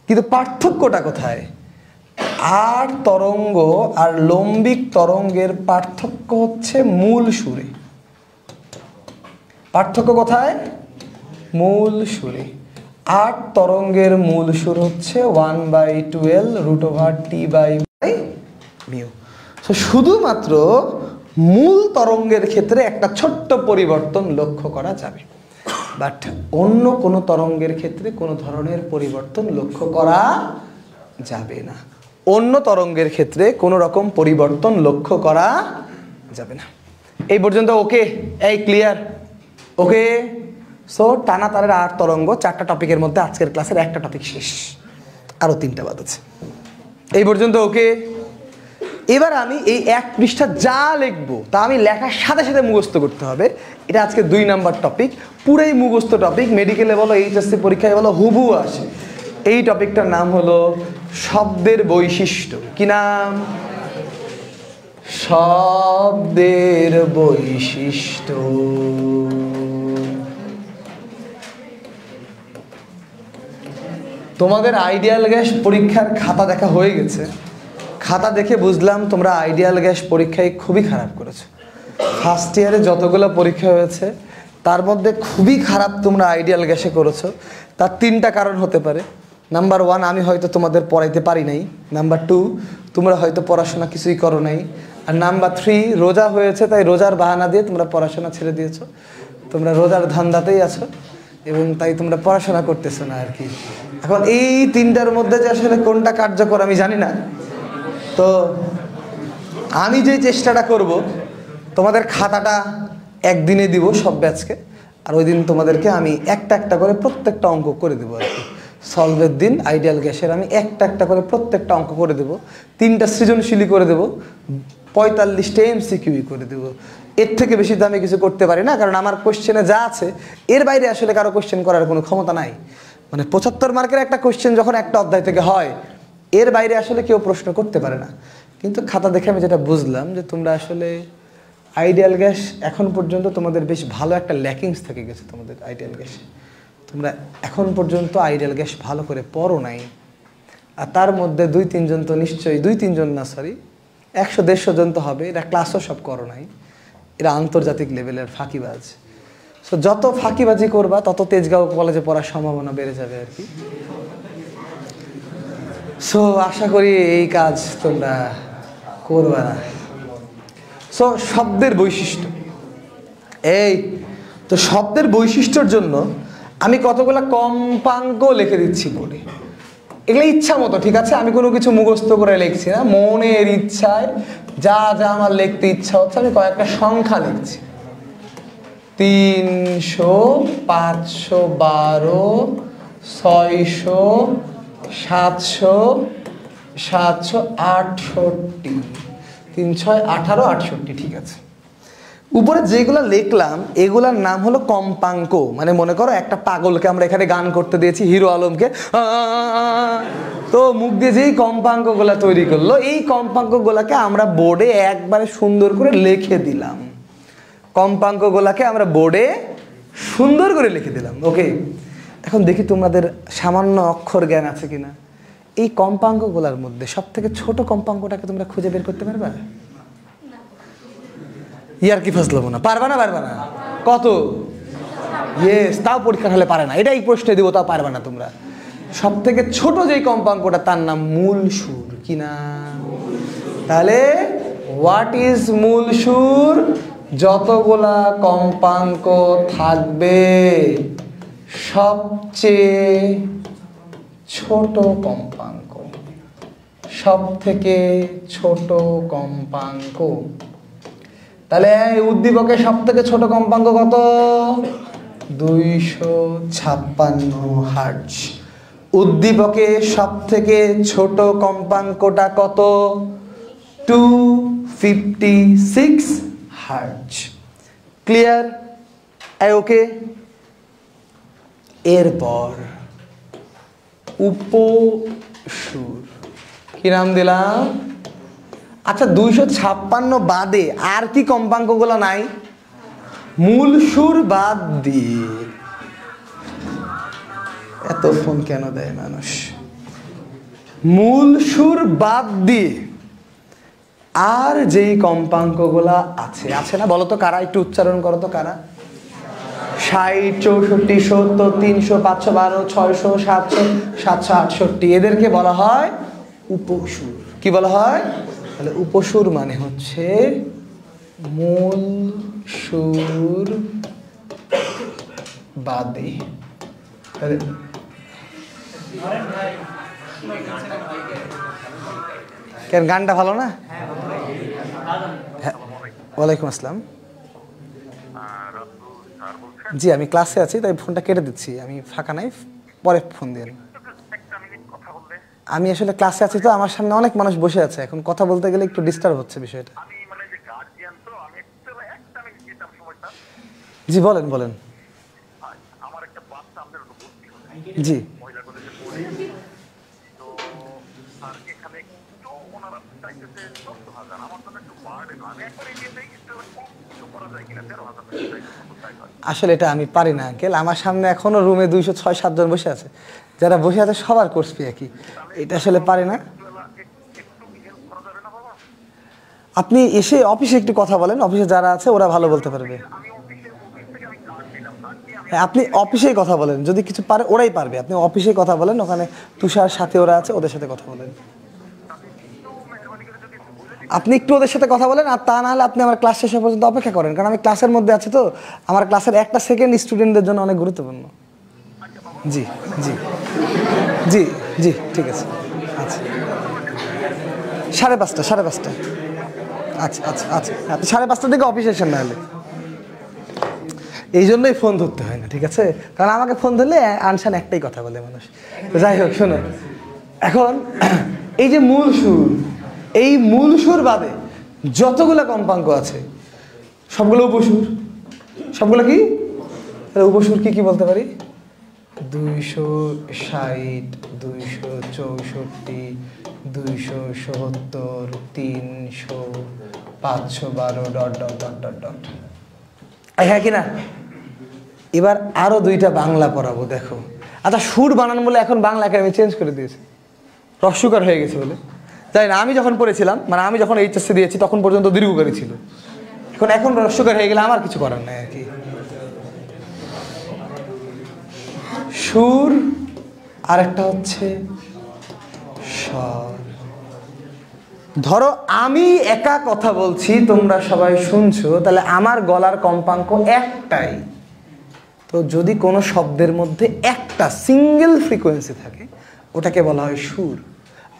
কিন্তু পার্থক্যটা কোথায়, আর তরঙ্গ আর লম্বিক তরঙ্গের পার্থক্য হচ্ছে মূল সুরে। পার্থক্য কোথায়, মূল সুরে। আর তরঙ্গের মূল সুর হচ্ছে 1/12√T/μ। শুধুমাত্র মূল তরঙ্গের ক্ষেত্রে একটা ছোট্ট পরিবর্তন লক্ষ্য করা যাবে, বাট অন্য কোনো তরঙ্গের ক্ষেত্রে কোনো ধরনের পরিবর্তন লক্ষ্য করা যাবে না। অন্য তরঙ্গের ক্ষেত্রে কোনো রকম পরিবর্তন লক্ষ্য করা যাবে না। এই পর্যন্ত ওকে, এই ক্লিয়ার? ওকে। সো টানা তারের আর তরঙ্গ 4টা টপিকের মধ্যে আজকের ক্লাসের একটা টপিক শেষ, আরও 3টা বাদ আছে। এই পর্যন্ত ওকে। এবার আমি এই 1 পৃষ্ঠা যা লিখবো তা আমি লেখার সাথে সাথে মুখস্থ করতে হবে। এটা আজকে 2 নাম্বার টপিক, পুরাই মুখস্থ টপিক। মেডিকেলে বলো, এইচএসসি পরীক্ষায় বলো, হুবহু আসে। এই টপিকটার নাম হলো শব্দের বৈশিষ্ট্য। কি নাম? শব্দের বৈশিষ্ট্য। তোমাদের আইডিয়াল গ্যাস পরীক্ষার খাতা দেখা হয়ে গেছে। খাতা দেখে বুঝলাম তোমরা আইডিয়াল গ্যাস পরীক্ষায় খুবই খারাপ করেছো। ফার্স্ট ইয়ারে যতগুলো পরীক্ষা হয়েছে তার মধ্যে খুবই খারাপ তোমরা আইডিয়াল গ্যাসে করেছো। তার 3টা কারণ হতে পারে। নাম্বার 1, আমি হয়তো তোমাদের পড়াইতে পারি নাই। নাম্বার 2, তোমরা হয়তো পড়াশোনা কিছুই করো নাই। আর নাম্বার 3, রোজা হয়েছে তাই রোজার বাহানা দিয়ে তোমরা পড়াশোনা ছেড়ে দিয়েছো। তোমরা রোজার ধান্দাতেই আছো। এবং তাই তোমরা পড়াশোনা করতেছো না আর কি। এখন এই তিনটার মধ্যে যে আসলে কোনটা কার্যকর আমি জানি না। তো আমি যে চেষ্টাটা করব, তোমাদের খাতাটা একদিনে দিব সব ব্যাচকে, আর ওই দিন তোমাদেরকে আমি একটা একটা করে প্রত্যেকটা অঙ্ক করে দেবো আর কি। সলভের দিন আইডিয়াল গ্যাসের আমি একটা একটা করে প্রত্যেকটা অঙ্ক করে দেবো, 3টা সৃজনশীলই করে দেবো, 45টা এমসিকিউই করে দেবো। এর থেকে বেশি তো আমি কিছু করতে পারি না, কারণ আমার কোশ্চেনে যা আছে এর বাইরে আসলে কারো কোশ্চেন করার কোনো ক্ষমতা নাই। মানে 75 মার্কের একটা কোশ্চেন যখন একটা অধ্যায় থেকে হয়, এর বাইরে আসলে কেউ প্রশ্ন করতে পারে না। কিন্তু খাতা দেখে আমি যেটা বুঝলাম যে তোমরা আসলে আইডিয়াল গ্যাস এখন পর্যন্ত তোমাদের বেশ ভালো একটা ল্যাকিংস থেকে গেছে তোমাদের আইডিয়াল গ্যাসে। তোমরা এখন পর্যন্ত আইডিয়াল গ্যাস ভালো করে পড়ো নাই। আর তার মধ্যে 2-3 জন তো নিশ্চয়ই, 2-3 জন না সরি 100-150 জন তো হবে, এরা ক্লাসও সব করো নাই, এরা আন্তর্জাতিক লেভেলের ফাঁকিবাজ। সো যত ফাঁকিবাজি করবা তত তেজগাঁও কলেজে পড়ার সম্ভাবনা বেড়ে যাবে আর কি। সো আশা করি এই কাজ তোমরা করবা না। সো শব্দের বৈশিষ্ট্য, এই তো শব্দের বৈশিষ্ট্যর জন্য আমি কতগুলো কম্পাঙ্ক লিখে দিচ্ছি বোর্ডে। এগুলো ইচ্ছা মতো, ঠিক আছে? আমি কোনো কিছু মুখস্থ করে লিখছি না, মনের ইচ্ছায় যা যা আমার লিখতে ইচ্ছা হচ্ছে আমি কয়েকটা সংখ্যা লিখছি। 300, 512, 600, 700, 768, 3 6 18 68, ঠিক আছে। উপরে যেগুলো লিখলাম এগুলার নাম হলো কম্পাঙ্ক। মানে মনে করো একটা পাগলকে আমরা এখানে গান করতে দিয়েছি, হিরো আলমকে, তো মুখ দিয়ে যেই কম্পাঙ্কগুলো তৈরি করলো, এই কম্পাঙ্কগুলোকে আমরা বোর্ডে একবারে সুন্দর করে লিখে দিলাম। কম্পাঙ্কগুলোকে আমরা বোর্ডে সুন্দর করে লিখে দিলাম। ওকে, এখন দেখি তোমাদের সামান্য অক্ষর জ্ঞান আছে কিনা। এই কম্পাঙ্কগুলোর মধ্যে সব থেকে ছোট কম্পাঙ্কটাকে তোমরা খুঁজে বের করতে পারবা? ইয়ার কি ফাজলামো না, পারবা না? পারবা না? কত? ইয়েস, তাও পরীক্ষার হলে পারে না, এটাই প্রশ্নে দিব, তাও পারবা না তোমরা। সব থেকে ছোট যেই কম্পাঙ্কটা তার নাম মূল সুর। কি নাম? তাহলে হোয়াট ইজ মূল সুর? যতগুলা কম্পাঙ্ক থাকবে সবচেয়ে ছোট কম্পাঙ্ক, সব থেকে ছোট কম্পাঙ্ক। তাহলে উদ্দীপকের সব থেকে ছোট কম্পাঙ্ক কত? 256 হার্টজ। উদ্দীপকের সব থেকে ছোট কম্পাঙ্কটা কত? 256 হার্টজ। ক্লিয়ার? ওকে। এরপর উপসুর, কি নাম দিলাম? আচ্ছা, 256 বাদে আর কি কম্পাঙ্কগুলো নাই? মূল সুর বাদ দিয়ে। এত ফোন কেন দেয় মানুষ? মূল সুর বাদ দিয়ে আর যেই কম্পাঙ্কগুলা আছে, আছে না? বলো তো কারা, একটু উচ্চারণ করো তো কারা। 60, 64, 70, 300, 512, 600, 700, 768, এদেরকে বলা হয় উপসুর। কি বলা হয়? তাহলে উপসুর মানে হচ্ছে মূল সুর বাদে। তাহলে কেন, গানটা ভালো না? হ্যাঁ, ওয়ালাইকুম আসসালাম। জি, আমি ক্লাসে আছি, তাই ফোনটা কেটে দিচ্ছি। আমি ফাঁকা নাই, পরে ফোন দিয়ে। আমি আসলে ক্লাসে আছি, তো আমার সামনে অনেক মানুষ বসে আছে, এখন কথা বলতে গেলে একটু ডিস্টার্ব হচ্ছে বিষয়টা। জি বলেন বলেন। জি আসলে এটা আমি পারি না আঙ্কেল। আমার সামনে এখনো রুমে 206-7 জন বসে আছে, যারা বসে আছে সবার কোর্স ফি একই। এটা আসলে পারি না। আপনি এসে অফিসে একটু কথা বলেন, অফিসে যারা আছে ওরা ভালো বলতে পারবে। হ্যাঁ, আপনি অফিসেই কথা বলেন, যদি কিছু পারে ওরাই পারবে। আপনি অফিসে কথা বলেন, ওখানে তুষার সাথে ওরা আছে, ওদের সাথে কথা বলেন। আপনি একটু ওদের সাথে কথা বলেন, আর তা না হলে আপনি আমার ক্লাস শেষে পর্যন্ত অপেক্ষা করেন, কারণ আমি ক্লাসের মধ্যে আছি, তো আমার ক্লাসের একটা সেকেন্ড স্টুডেন্টদের জন্য অনেক গুরুত্বপূর্ণ। জি জি জি জি ঠিক আছে। আচ্ছা 5:30 5:30। আচ্ছা আচ্ছা আচ্ছা, আপনি 5:30 থেকে অফিসে আসেন না হলে। এই জন্যই ফোন ধরতে হয় না, ঠিক আছে? কারণ আমাকে ফোন ধরলে আনসান একটাই কথা বলে মানুষ। তো যাই হোক, শোনো, এখন এই যে মূল সুর, এই মূল সুর বাদে যতগুলো কম্পাঙ্ক আছে সবগুলো উপসুর। সবগুলো কি? তাহলে উপসুর কি কি বলতে পারি? 260, 264, 277, 300, 512 dot dot dot dot dot. হ্যাঁ কি না? এবার আরো 2টা বাংলা পড়াবো, দেখো। আচ্ছা, সুর বানান বলে এখন বাংলা একাডেমি চেঞ্জ করে দিয়েছে, রস্যকার হয়ে গেছে বলে। তাই না? আমি যখন পড়েছিলাম, মানে আমি যখন এইচএসসি দিয়েছি তখন পর্যন্ত দীর্ঘকারী ছিল, এখন রস্যকার হয়ে গেলে আমার কিছু করার নাই আর কি। সুর আর একটা হচ্ছে স্বর। ধরো আমি একা কথা বলছি, তোমরা সবাই শুনছো, তাহলে আমার গলার কম্পাঙ্ক একটাই। তো যদি কোনো শব্দের মধ্যে একটা সিঙ্গেল ফ্রিকোয়েন্সি থাকে ওটাকে বলা হয় সুর।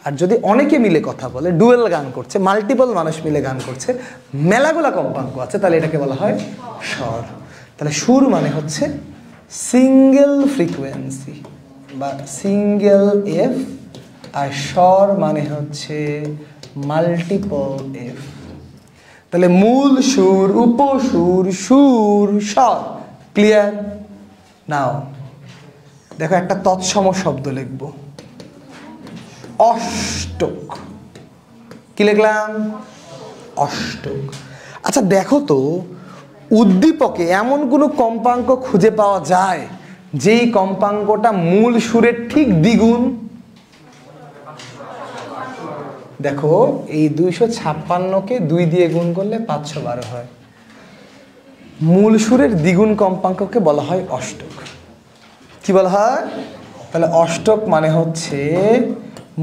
আর যদি অনেকে মিলে কথা বলে, ডুয়েল গান করছে, মাল্টিপল মানুষ মিলে গান করছে, মেলাগুলা কম্পাঙ্ক আছে, তাহলে এটাকে বলা হয় স্বর। তাহলে সুর মানে হচ্ছে সিঙ্গেল ফ্রিকোয়েন্সি বা সিঙ্গেল এফ, আর স্বর মানে হচ্ছে মাল্টিপল এফ। তাহলে মূল সুর, উপসুর, সুর, স্বর। ক্লিয়ার? নাও দেখো, একটা তৎসম শব্দ লিখব, অষ্টক। কি লিখলাম? অষ্টক। আচ্ছা দেখো তো, উদ্দীপকে এমন কোনো কম্পাঙ্ক খুঁজে পাওয়া যায় যেই কম্পাঙ্কটা মূল সুরের ঠিক দ্বিগুণ? দেখো, এই 256কে 2 দিয়ে গুণ করলে 512 হয়। মূল সুরের দ্বিগুণ কম্পাঙ্ককে বলা হয় অষ্টক। কি বলা হয়? তাহলে অষ্টক মানে হচ্ছে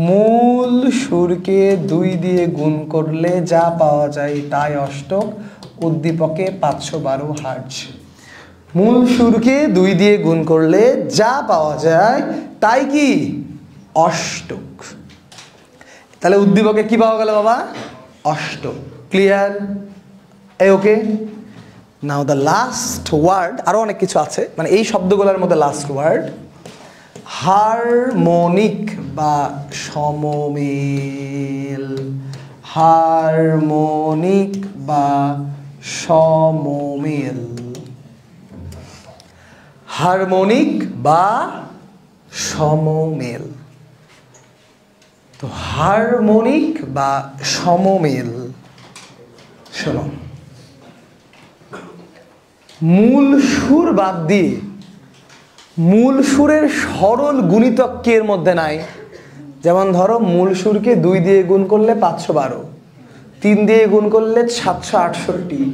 মূল সুরকে 2 দিয়ে গুণ করলে যা পাওয়া যায় তাই অষ্টক। উদ্দীপকে 512 হার্টজ। মূল সুরকে 2 দিয়ে গুণ করলে যা পাওয়া যায় তাই কি? অষ্টক। তাহলে উদ্দীপকে কি পাওয়া গেল বাবা? অষ্টক। ক্লিয়ার? এই ওকে? নাও দ্য লাস্ট ওয়ার্ড, আরো অনেক কিছু আছে, মানে এই শব্দগুলোর মধ্যে লাস্ট ওয়ার্ড হারমোনিক বা সমমেল। হারমোনিক বা সমমেল। হারমোনিক বা সমমেল। তো হারমোনিক বা সমমেল, শোনো, মূল সুর বাদ দিয়ে মূল সুরের সরল গুণিতক কি এর মধ্যে নাই? যেমন ধরো, মূল সুরকে 2 দিয়ে গুণ করলে 512, 3 দিয়ে গুণ করলে 768।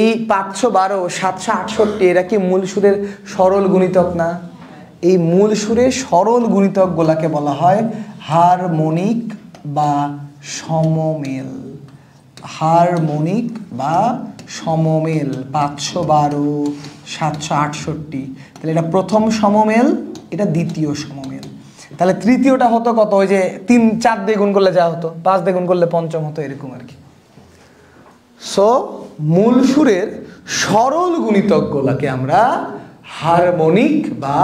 এই 512, 768 এরা কি মূল সুরের সরল গুণিতক না? এই মূল সুরের সরল গুণিতক গুলাকে বলা হয় হারমোনিক বা সমমেল। হারমোনিক বা সমমেল। 512, 768। তাহলে এটা প্রথম সমমেল, এটা দ্বিতীয় সমমেল। তাহলে তৃতীয়টা হতো কত? ওই যে 4 দিয়ে গুণ করলে যা হতো, 5 দিয়ে গুণ করলে পঞ্চম হতো, এরকম আর কি। সো মূল সুরের সরল গুণিতক গুলাকে আমরা হারমোনিক বা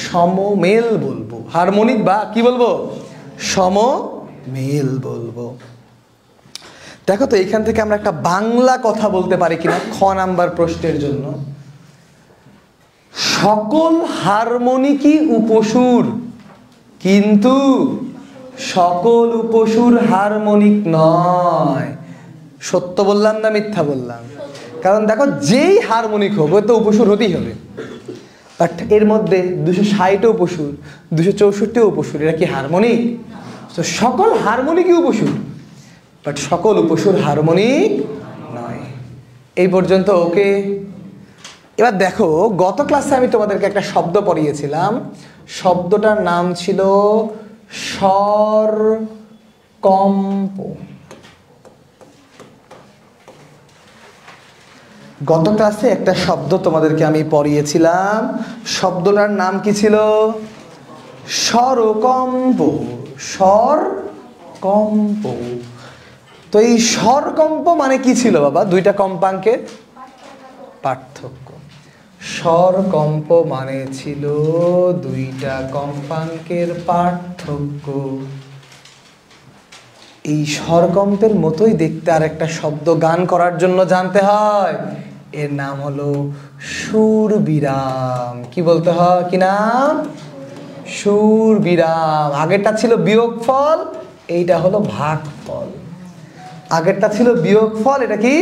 সমমেল বলবো। হারমোনিক বা কি বলবো? সমমেল বলবো। দেখো তো, এইখান থেকে আমরা একটা বাংলা কথা বলতে পারি কিনা খ নাম্বার প্রশ্নের জন্য। সকল হারমোনিকই উপসুর, কিন্তু সকল উপসুর হারমোনিক নয়। সত্য বললাম না মিথ্যা বললাম? কারণ দেখো, যেই হারমোনিক হবে তো উপসুর হতেই হবে। বাট এর মধ্যে 260 উপসুর, 264 উপসুর, এরা কি হারমোনিক? তো সকল হারমোনিকই উপসুর, বাট সকল উপসুর হারমোনিক নয়। এই পর্যন্ত ওকে? এবার দেখো, গত ক্লাসে আমি তোমাদেরকে একটা শব্দ পড়িয়েছিলাম, শব্দটার নাম ছিল স্বরকম্প। গত ক্লাসে একটা শব্দ তোমাদেরকে আমি পড়িয়েছিলাম, শব্দটার নাম কি ছিল? স্বরকম্প। স্বরকম্প। তো এই স্বরকম্প মানে কি ছিল বাবা? দুইটা কম্পাঙ্কের পার্থক্য। স্বরকম্প মানে ছিল দুইটা কম্পাঙ্কের পার্থক্য। এই স্বরকম্পের মতোই দেখতে আর একটা শব্দ গান করার জন্য জানতে হয়, এর নাম হলো সুর বিরাম। কি বলতে হয়? কি নাম? সুর বিরাম। আগেরটা ছিল বিয়োগফল, এইটা হলো ভাগফল। আগেরটা ছিল বিয়োগফল, এটা কি?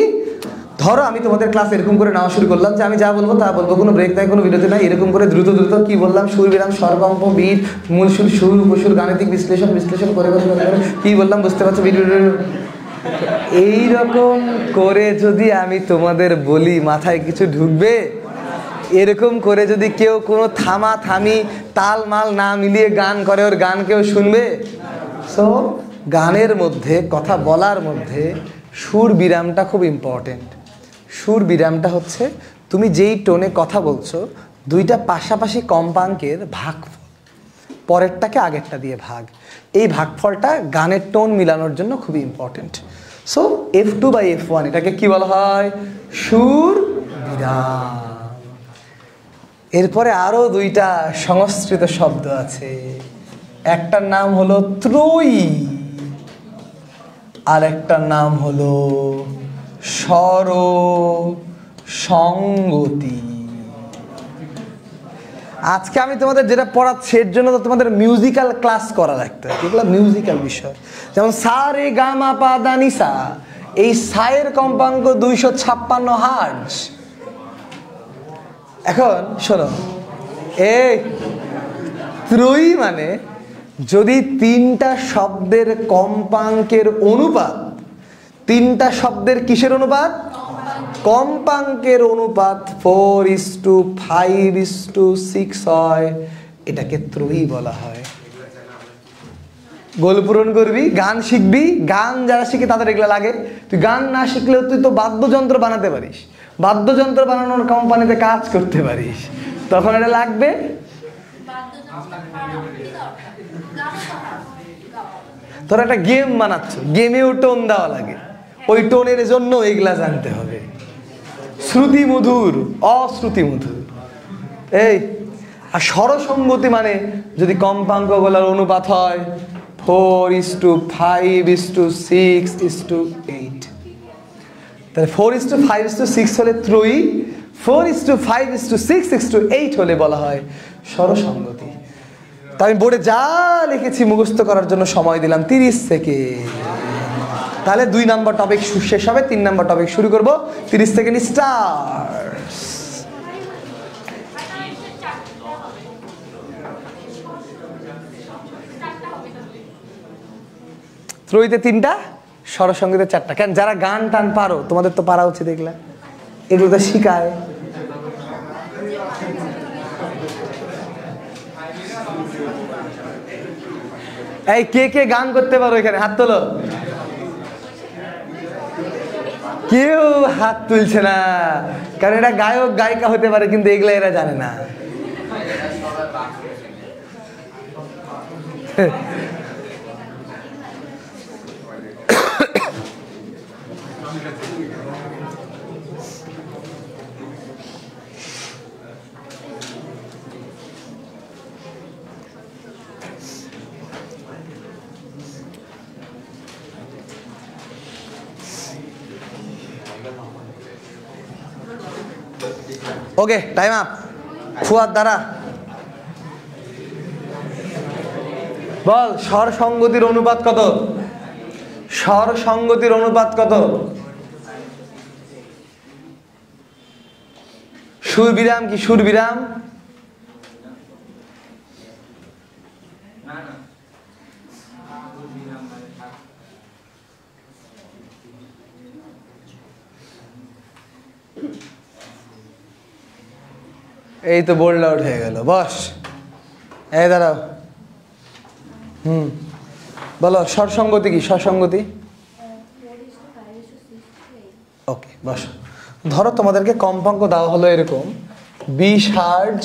ধরো আমি তোমাদের ক্লাস এরকম করে নেওয়া শুরু করলাম যে আমি যা বলবো তা বলবো, কোনো ব্রেক নাই, কোনো বিরতি নাই, এরকম করে দ্রুত দ্রুত কি বললাম? সুর বিরাম, স্বরকম্প, বীট, মূল সুর, সুর উপসুর, গাণিতিক বিশ্লেষণ, বিশ্লেষণ করে করে কি বললাম বুঝতে পারছো? এইরকম করে যদি আমি তোমাদের বলি মাথায় কিছু ঢুকবে? এরকম করে যদি কেউ কোনো থামা থামি তাল মাল না মিলিয়ে গান করে, ওর গান কেউ শুনবে? সো গানের মধ্যে, কথা বলার মধ্যে সুর বিরামটা খুব ইম্পর্টেন্ট। সুর বিরামটা হচ্ছে তুমি যেই টোনে কথা বলছো, দুইটা পাশাপাশি কম্পাঙ্কের ভাগফল, পরেরটাকে আগেরটা দিয়ে ভাগ। এই ভাগফলটা গানের টোন মিলানোর জন্য খুবই ইম্পর্টেন্ট। সো F2/F1 এটাকে কি বলা হয়? সুর বিরাম। এরপরে আরো দুইটা সংস্কৃত শব্দ আছে, একটার নাম হলো ত্রয়ী, আর একটার নাম হলো স্বর সঙ্গতি। আজকে আমি তোমাদের যেটা পড়াচ্ছি এর জন্য তো তোমাদের মিউজিক্যাল ক্লাস করা লাগতো, এগুলো মিউজিক্যাল বিষয়। যেমন সা রে গা মা পা দা নি সা, এই সায়ের কম্পাঙ্ক 256 হার্টজ। এখন শোনো, এই ত্রয়ী মানে যদি তিনটা শব্দের কম্পাঙ্কের অনুপাত, তিনটা শব্দের কিসের অনুপাত? কম্পাঙ্কের অনুপাত 4:5:6 হয়, এটাকে ত্রয়ী বলা হয়। গোল পূরণ করবি, গান শিখবি, গান যারা শিখে তাদের এগুলো লাগে। তুই গান না শিখলেও তুই তো বাদ্যযন্ত্র বানাতে পারিস, বাদ্যযন্ত্র বানানোর কোম্পানিতে কাজ করতে পারিস, তখন এটা লাগবে। তোর একটা গেম বানাচ্ছ, গেমেও টোন দেওয়া লাগে, ওই টোনের জন্য এগুলা জানতে হবে। শ্রুতি মধুর, অশ্রুতি মধুর। এই আর স্বরসঙ্গতি মানে যদি কম্পাঙ্ক বলার অনুপাত হয় 4:5:6:8, তাহলে 4:5:6 হলে ত্রয়ী, 4:5:6:8 হলে বলা হয় স্বরসঙ্গতি। তা আমি বোর্ডে যা লিখেছি মুখস্থ করার জন্য সময় দিলাম 30 সেকেন্ড। তাহলে 2 নম্বর টপিক শেষ হবে, 3 নম্বর টপিক শুরু করব। 30 সেকেন্ড স্টার্ট। ত্রয়ীতে 3টা, স্বরসঙ্গীতে 4টা। কেন? যারা গান টান পারো, তোমাদের তো পারা উচিত, এগুলা এগুলো তো শিখায়। এই কে কে গান করতে পারো এখানে? হাত তোলো। কেউ হাত তুলছে না, কারণ এটা গায়ক গায়িকা হতে পারে, কিন্তু এগুলো এরা জানে না। ওকে, টাইম আপ। ফুয়াদ দ্বারা বল, স্বর সঙ্গতির অনুপাত কত? স্বর সঙ্গতির অনুপাত কত? সুর বিরাম কি সুর বিরাম? এই তো বোল্ড আউট হয়ে গেল। বস, এই দাঁড়াও। বলো স্বরসঙ্গতি কি? স্বরসঙ্গতি ওকে, বস। ধরো তোমাদেরকে কম্পাঙ্ক দেওয়া হলো এরকম 20 হার্জ,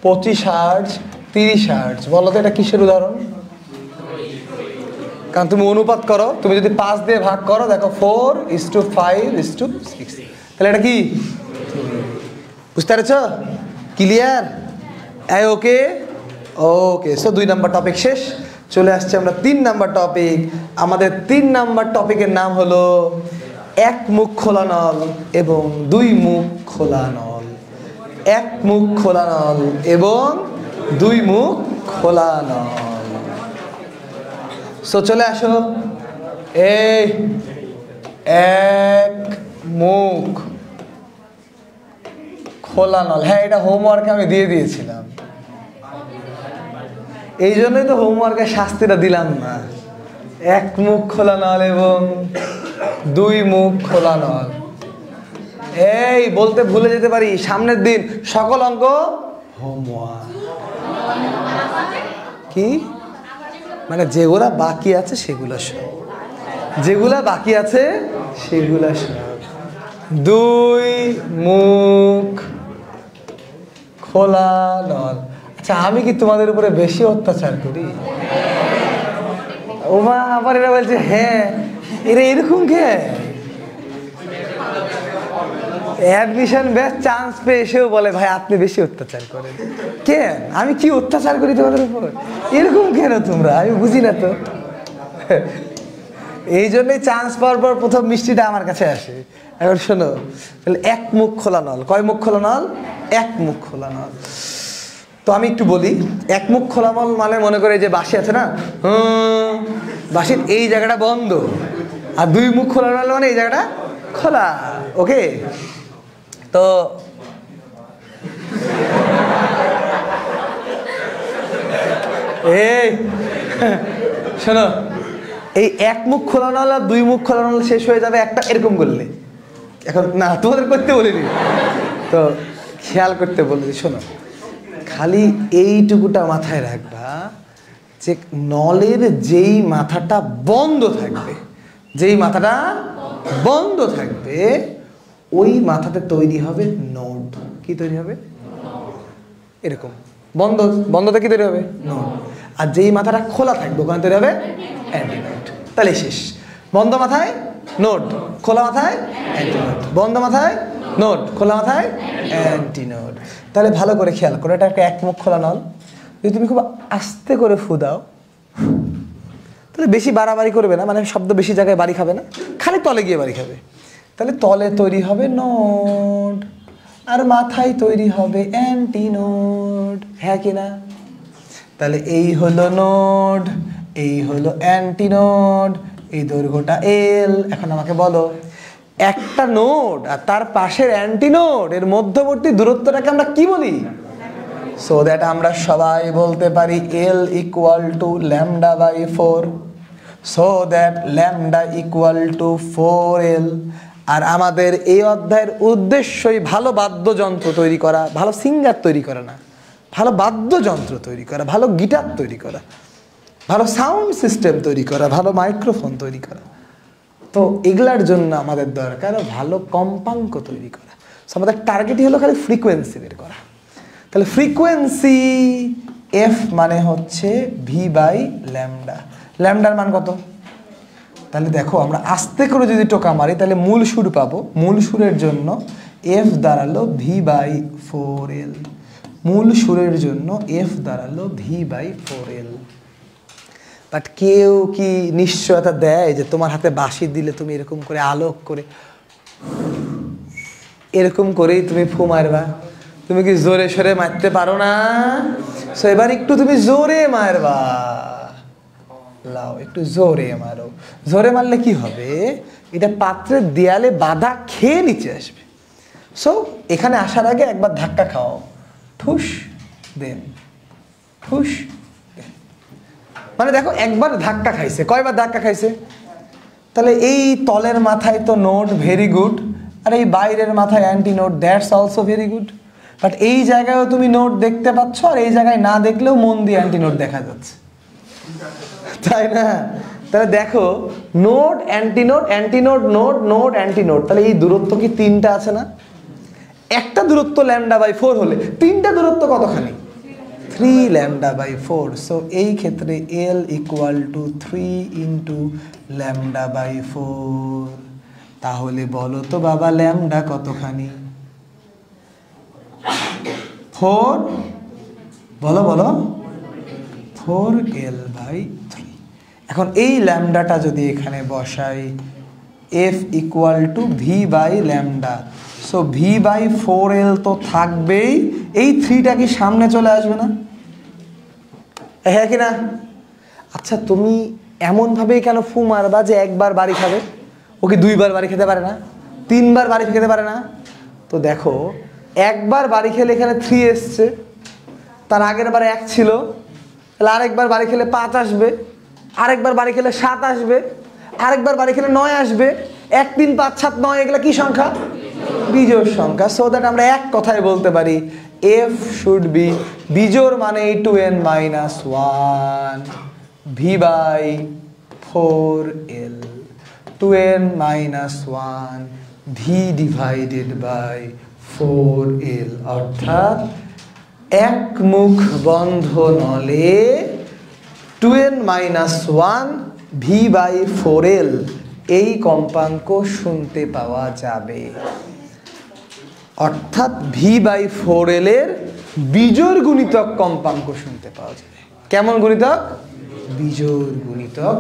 25 হার্জ, 30 হার্জ। বলো তো এটা কিসের উদাহরণ? কারণ তুমি অনুপাত করো, তুমি যদি 5 দিয়ে ভাগ করো দেখো 4:5:6, তাহলে এটা কি? বুঝতে পেরেছ? ক্লিয়ার? ওকে ওকে। সো 2 নাম্বার টপিক শেষ। চলে আসছে আমরা 3 নাম্বার টপিক। আমাদের 3 নাম্বার টপিকের নাম হলো এক মুখ খোলা নল এবং 2 মুখ খোলা নল। এক মুখ খোলা নল এবং 2 মুখ খোলা নল। সো চলে আসো। এই এক মুখ খোলা নল, হ্যাঁ এটা হোমওয়ার্কে আমি দিয়ে দিয়েছিলাম, এই জন্যই তো হোমওয়ার্কে শাস্তিটা দিলাম না। এক মুখ খোলা নল এবং 2 মুখ খোলা নল। এই বলতে ভুলে যেতে পারি, সামনের দিন সকল অঙ্ক হোমওয়ার্ক। কি মানে যেগুলা বাকি আছে সেগুলা সব, যেগুলা বাকি আছে সেগুলা সব। 2 মুখ খোলা নল। আচ্ছা আমি কি তোমাদের উপরে বেশি অত্যাচার করি? ওমা আবার এরা বলছে হ্যাঁ এরা এরকম কে? অ্যাডমিশন ব্যাচ চান্স পেয়ে এসেও বলে ভাই আপনি বেশি অত্যাচার করেন। কেন? আমি কি অত্যাচার করি তোমাদের উপর? এরকম কেন তোমরা? আমি বুঝি না তো। এই জন্যই চান্স পাওয়ার পর প্রথম মিষ্টিটা আমার কাছে আসে। এখন শোনো, তাহলে এক মুখ খোলা নল। কয় মুখ খোলা নল? এক মুখ খোলা নল। তো আমি একটু বলি, এক মুখ খোলা নল মানে মনে করে যে বাঁশি আছে না, বাঁশির এই জায়গাটা বন্ধ, আর 2 মুখ খোলা নল মানে এই জায়গাটা খোলা। ওকে, তো এই শোনো, এই এক মুখ খোলা নল আর 2 মুখ খোলা নল শেষ হয়ে যাবে একটা এরকম করলে। এখন না তোমাদের করতে বলিনি, তো খেয়াল করতে বলেছি। শোনো, খালি এইটুকুটা মাথায় রাখবা যে নলের যেই মাথাটা বন্ধ থাকবে, যেই মাথাটা বন্ধ থাকবে ওই মাথাতে তৈরি হবে নোড। কি তৈরি হবে? এরকম বন্ধ, বন্ধতে কি তৈরি হবে? নোড। আর যেই মাথাটা খোলা থাকবে ওখানে তৈরি হবে অ্যান্টিনোড। তাহলে শেষ। বন্ধ মাথায় নোড, খোলা মাথায় অ্যান্টিনোড। বন্ধ মাথায় নোড, খোলা মাথায় অ্যান্টিনোড। তাহলে ভালো করে খেয়াল করো, এটা একটা এক মুখ খোলা নল। যদি তুমি খুব আস্তে করে ফু দাও তাহলে বেশি বাড়াবাড়ি করবে না, মানে শব্দ বেশি জায়গায় বাড়ি খাবে না, খালি তলে গিয়ে বাড়ি খাবে। তাহলে তলে তৈরি হবে নোড আর মাথায় তৈরি হবে অ্যান্টিনোড। হ্যাঁ কি না? তাহলে এই হলো নোড, এই হলো অ্যান্টিনোড, এই দৈর্ঘ্যটা এল। এখন আমাকে বলো একটা নোড আর তার পাশের অ্যান্টিনোড এর মধ্যবর্তী দূরত্বটাকে আমরা কি বলি? সো দ্যাট আমরা সবাই বলতে পারি L = λ/4। So that λ = 4L। আর আমাদের এই অধ্যায়ের উদ্দেশ্যই ভালো বাদ্যযন্ত্র তৈরি করা, ভালো সিঙ্গার তৈরি করা না, ভালো বাদ্যযন্ত্র তৈরি করা, ভালো গিটার তৈরি করা, ভালো সাউন্ড সিস্টেম তৈরি করা, ভালো মাইক্রোফোন তৈরি করা। তো এগুলার জন্য আমাদের দরকার ভালো কম্পাঙ্ক তৈরি করা। আমাদের টার্গেটই হলো খালি ফ্রিকোয়েন্সি বের করা। তাহলে ফ্রিকোয়েন্সি এফ মানে হচ্ছে v/λ। ল্যামডার মান কত? তাহলে দেখো আমরা আস্তে করে যদি টোকা মারি তাহলে মূল সুর পাবো। মূল সুরের জন্য এফ দাঁড়ালো v/4L। মূল সুরের জন্য এফ দাঁড়ালো v/4L। বাট কেউ কি নিশ্চয়তা দেয় যে তোমার হাতে বাঁশি দিলে তুমি এরকম করে আলোক করে এরকম করেই তুমি ফু মারবা? তুমি কি জোরে সরে মারতে পারো না? সো এবার একটু তুমি জোরে মারবা। লাও একটু জোরে মারো। জোরে মারলে কি হবে? এটা পাত্রের দেয়ালে বাধা খেয়ে নিচে আসবে। সো এখানে আসার আগে একবার ধাক্কা খাও, ঠুস দেন, ঠুস। মানে দেখো একবার ধাক্কা খাইছে, কয়বার ধাক্কা খাইছে? তাহলে এই তলের মাথায় তো নোট, ভেরি গুড। আর এই বাইরের মাথায় anti note, that's also very good. But এই জায়গায়ও তুমি নোট দেখতে পাচ্ছ, আর এই জায়গায় না দেখলেও মন দিয়ে অ্যান্টি নোট দেখা যাচ্ছে, তাই না? তাহলে দেখো নোড অ্যান্টিনোড অ্যান্টিনোড নোড নোড অ্যান্টিনোড, তাহলে এই দূরত্ব কি 3টা আছে না? একটা দূরত্ব λ/4 হলে 3টা দূরত্ব কতখানি? 3 λ/4। সো এই ক্ষেত্রে L = 3 × λ/4। তাহলে বলো তো বাবা ল্যামডা কতখানি? 4, বলো বলো, 4L/3। এখন এই ল্যামডাটা যদি এখানে বসাই, F = V/λ, সো V/4L তো থাকবেই, এই 3টা কি সামনে চলে আসবে না? হ্যাঁ কি না? আচ্ছা তুমি এমনভাবেই কেন ফু মারবা যে একবার বাড়ি খাবে? ও কি 2বার বাড়ি খেতে পারে না? 3বার বাড়ি খেতে পারে না? তো দেখো একবার বাড়ি খেলে এখানে 3 এসছে, তার আগের বার 1 ছিল, তাহলে আরেকবার বাড়ি খেলে 5 আসবে, আরেকবার বাড়ি খেলে 7 আসবে, আরেকবার বাড়ি খেলে 9 আসবে। 1 3 5 7 9 এগুলা কি সংখ্যা? বিজোড় সংখ্যা। সো দ্যাট আমরা এক কথায় বলতে পারি F শুড বি, বিজোড় মানে 2n-1 V/4L, 2n-1 V/4L, অর্থাৎ একমুখ বন্ধ নলে 2n-1 V/4L এই কম্পাঙ্ক শুনতে পাওয়া যাবে। অর্থাৎ V/4L এর বিজোড় গুণিতক কম্পাঙ্ক শুনতে পাওয়া যাবে। কেমন গুণিতক? বিজোড় গুণিতক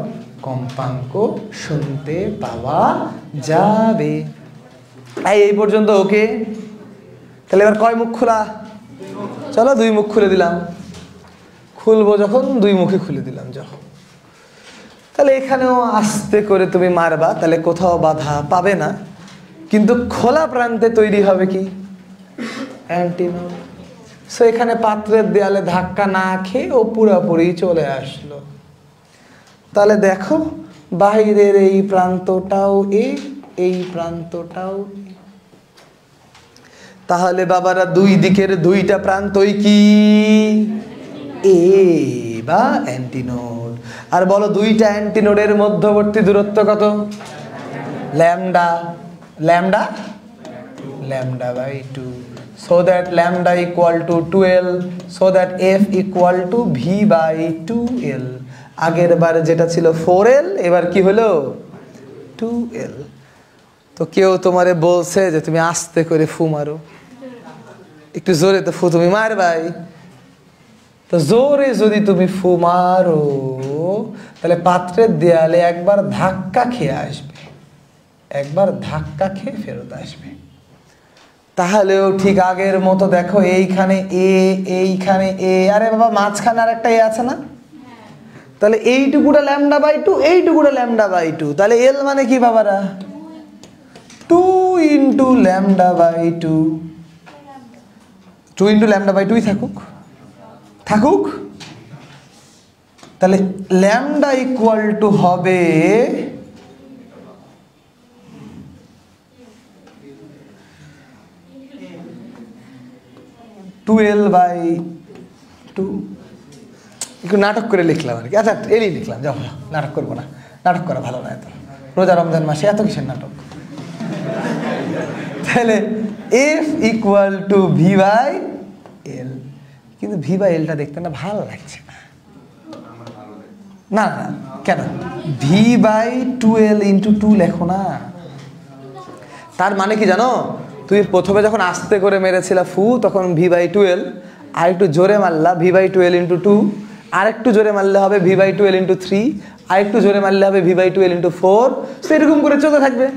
কম্পাঙ্ক শুনতে পাওয়া যাবে। এই পর্যন্ত ওকে? তাহলে এবার কয় মুখ খোলা? চলো 2 মুখ খুলে দিলাম। খুলবো যখন 2 মুখে খুলে দিলাম যখন, তাহলে এখানেও আস্তে করে তুমি মারবা, তাহলে কোথাও বাধা পাবে না, কিন্তু খোলা প্রান্তে তৈরি হবে কি? অ্যান্টিনোড। সো এখানে পাত্রের দেয়ালে ধাক্কা না খেয়ে ও পুরোপুরি চলে আসলো। তাহলে দেখো বাহিরের এই প্রান্তটাও এই প্রান্তটাও। তাহলে বাবারা 2 দিকের 2টা প্রান্তই কি? এ বা অ্যান্টিনোড। আর বলো 2টা অ্যান্টিনোডের মধ্যবর্তী দূরত্ব কত? Lambda. Lambda λ/2, so that λ = 2L, so that F = V/2L। আগের বার যেটা ছিল 4L, এবার কি হলো? 2L। তো কেউ তোমারে বলছে যে তুমি আস্তে করে ফু মারো, একটু জোরে তো ফু তুমি মারবাই। তো জোরে যদি তুমি ফু মারো তাহলে পাত্রের দেয়ালে একবার ধাক্কা খেয়ে আসবে, একবার ধাক্কা খেয়ে ফেরত আসবে। তাহলেও ঠিক আগের মতো দেখো এইখানে এ, এইখানে এ, আরে বাবা মাঝখানে আর একটা এ আছে না? তাহলে এইটুকুটা λ/2, এইটুকুটা λ/2, তাহলে L মানে কি বাবারা? 2 × λ/2। 2 × λ/2 থাকুক, থাকুক। তাহলে λ = হবে 12/2। একটু নাটক করে লিখলাম আর কি। আচ্ছা এরই লিখলাম, যাও নাটক করবো না, নাটক করা ভালো না। এত রোজা রমজান মাসে এত কিসের নাটক? তাহলে F = V/L, কিন্তু V/Lটা দেখতে না ভালো লাগছে না। না না কেন? V/2L × 2 লেখো না। তার মানে কি জানো? তুমি প্রথমে যখন আস্তে করে মেরেছিলা ফু তখন V/2L, আর একটু জোরে মারলা V/2L × 2, আর একটু জোরে মারলে হবে V/2L × 3, আর একটু জোরে মারলে হবে V/2L × 4। সো এরকম করে চলতে থাকবে।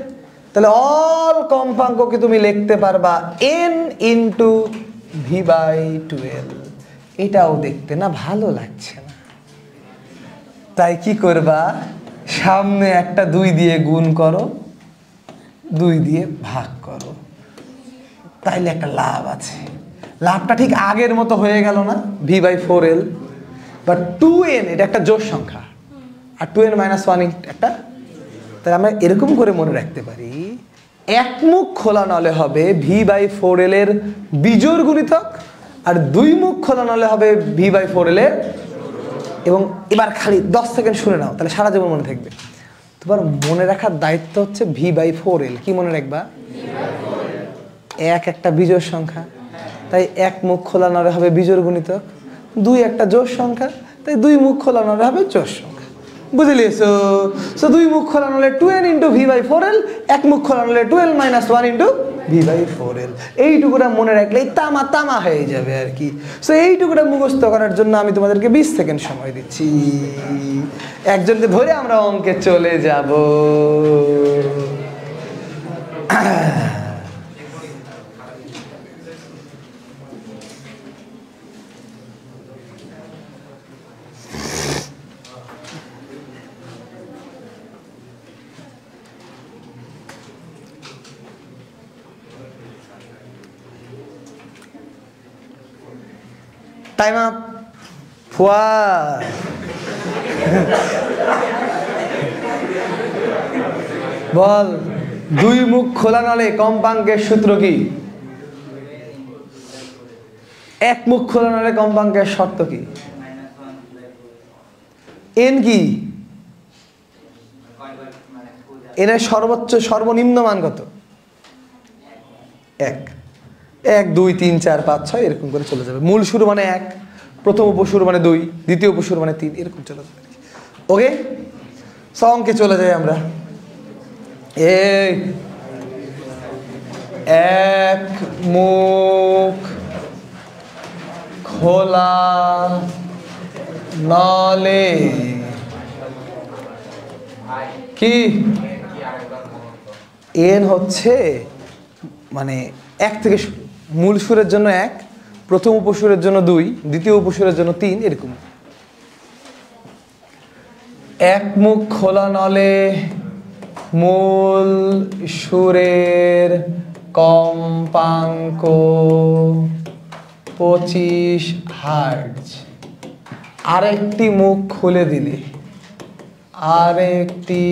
তাহলে অল কম্পাঙ্ককে তুমি লিখতে পারবা N × V/2L। এটাও দেখতে না ভালো লাগছে না, তাই কি করবা? সামনে একটা 2 দিয়ে গুণ করো, 2 দিয়ে ভাগ করো, তাইলে একটা লাভ আছে। লাভটা ঠিক আগের মতো হয়ে গেল না? V/4L, বাট 2n এটা একটা জোড় সংখ্যা, আর 2n-1 একটা। তাহলে আমরা এরকম করে মনে রাখতে পারি, একমুখ খোলা নলে হবে V/4L এর বিজোড় গুণিতক, আর 2 মুখ খোলা নলে হবে V/4L এর এবং এবার খালি 10 সেকেন্ড শুনে নাও, তাহলে সারা জীবন মনে থাকবে। তোমার মনে রাখার দায়িত্ব হচ্ছে V/4L। কি মনে রাখবা? এক একটা বিজোড় সংখ্যা, তাই এক মুখ খোলা নড়ে হবে বিজোড় গুণিতক। 2 একটা জোড় সংখ্যা, তাই 2 মুখ খোলা নড়ে হবে জোড় সংখ্যা। বুঝলিয়েছো? সো 2 মুখ খোলা নড়লে 2n ইন্টু V/4L, এক মুখ খোলা নড়লে 2l মাইনাস 1 ইন্টু V/4L। এইটুকুটা মনে রাখলেই তামা তামা হয়ে যাবে আর কি। সো এইটুকুটা মুখস্থ করার জন্য আমি তোমাদেরকে 20 সেকেন্ড সময় দিচ্ছি। একজনকে ধরে আমরা অঙ্কে চলে যাব। Time up. ফুয়াদ, বল 2 মুখ খোলা নলে কম্পাঙ্কের সূত্র কি? এক মুখ খোলা নলে কম্পাঙ্কের শর্ত কি? এন কি? এর সর্বোচ্চ সর্বনিম্ন মান কত? 1। 1 2 3 4 5 6 এরকম করে চলে যাবে। মূল শুরু মানে 1, প্রথম উপসুর মানে 2, দ্বিতীয় উপসুর মানে 3, এরকম চলে যাবে। ওকে, অঙ্কে চলে যাই আমরা। এই এক মুখ খোলা নলে কি? এন হচ্ছে মানে 1 থেকে শুরু। মূল সুরের জন্য 1, প্রথম উপসুরের জন্য 2, দ্বিতীয় উপসুরের জন্য 3, এরকম। এক মুখ খোলা নলে মূল সুরের কম্পাঙ্ক 25 হার্টজ। আরেকটি মুখ খুলে দিলে, আরেকটি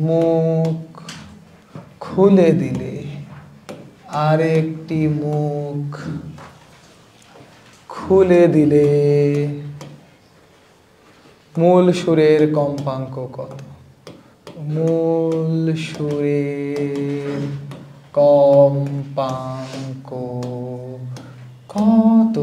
মুখ খুলে দিলে, আরেকটি মুখ খুলে দিলে মূল সুরের কম্পাঙ্ক কত? মূল সুরের কম্পাঙ্ক কত?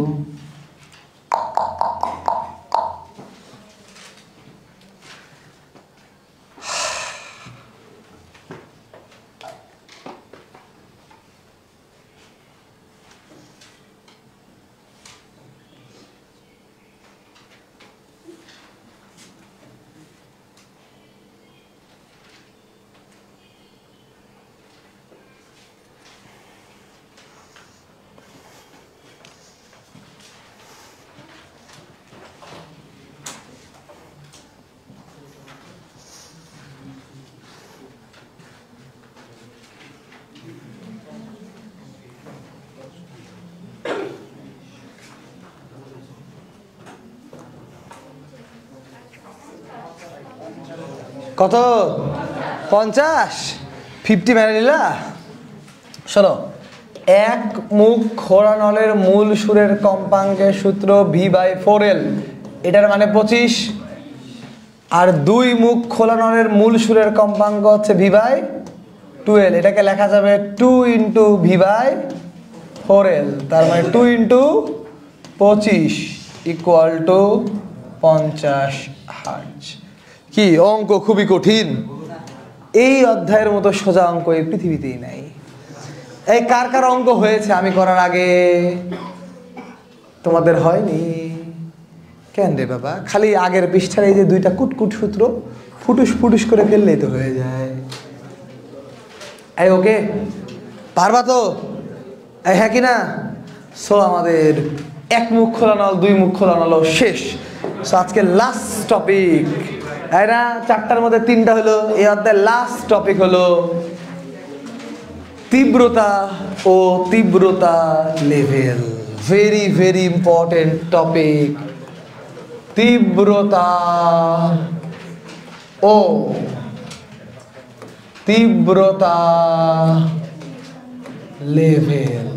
কত? 50? 50 মেনে নিলা? শোনো, এক মুখ খোলা নলের মূল সুরের কম্পাঙ্কের সূত্র V/4L, এটার মানে 25। আর 2 মুখ খোলা নলের মূল সুরের কম্পাঙ্ক হচ্ছে V/12। এটাকে লেখা যাবে 2 ইন্টু V/4L, তার মানে 2 ইন্টু 25 ইকুয়াল টু 50 হার্টজ। কি অঙ্ক খুবই কঠিন। এই অধ্যায়ের মতো সোজা অঙ্ক এই পৃথিবীতেই নাই। এই কার কার অঙ্ক হয়েছে আমি করার আগে? তোমাদের হয়নি কেন রে বাবা? খালি আগের পৃষ্ঠার এই যে 2টা কুটকুট সূত্র ফুটুস ফুটুস করে ফেললেই তো হয়ে যায়। এই ওকে, পারবা তো? এই হ্যাঁ কি না? সো আমাদের এক মুখ খোলা নল, 2 মুখ খোলা নল শেষ। সো আজকে লাস্ট টপিক, এরা 4টার মধ্যে 3টা হলো। এই অধ্যায়ের লাস্ট টপিক হলো তীব্রতা ও তীব্রতা level. Very very important topic, তীব্রতা ও তীব্রতা লেভেল।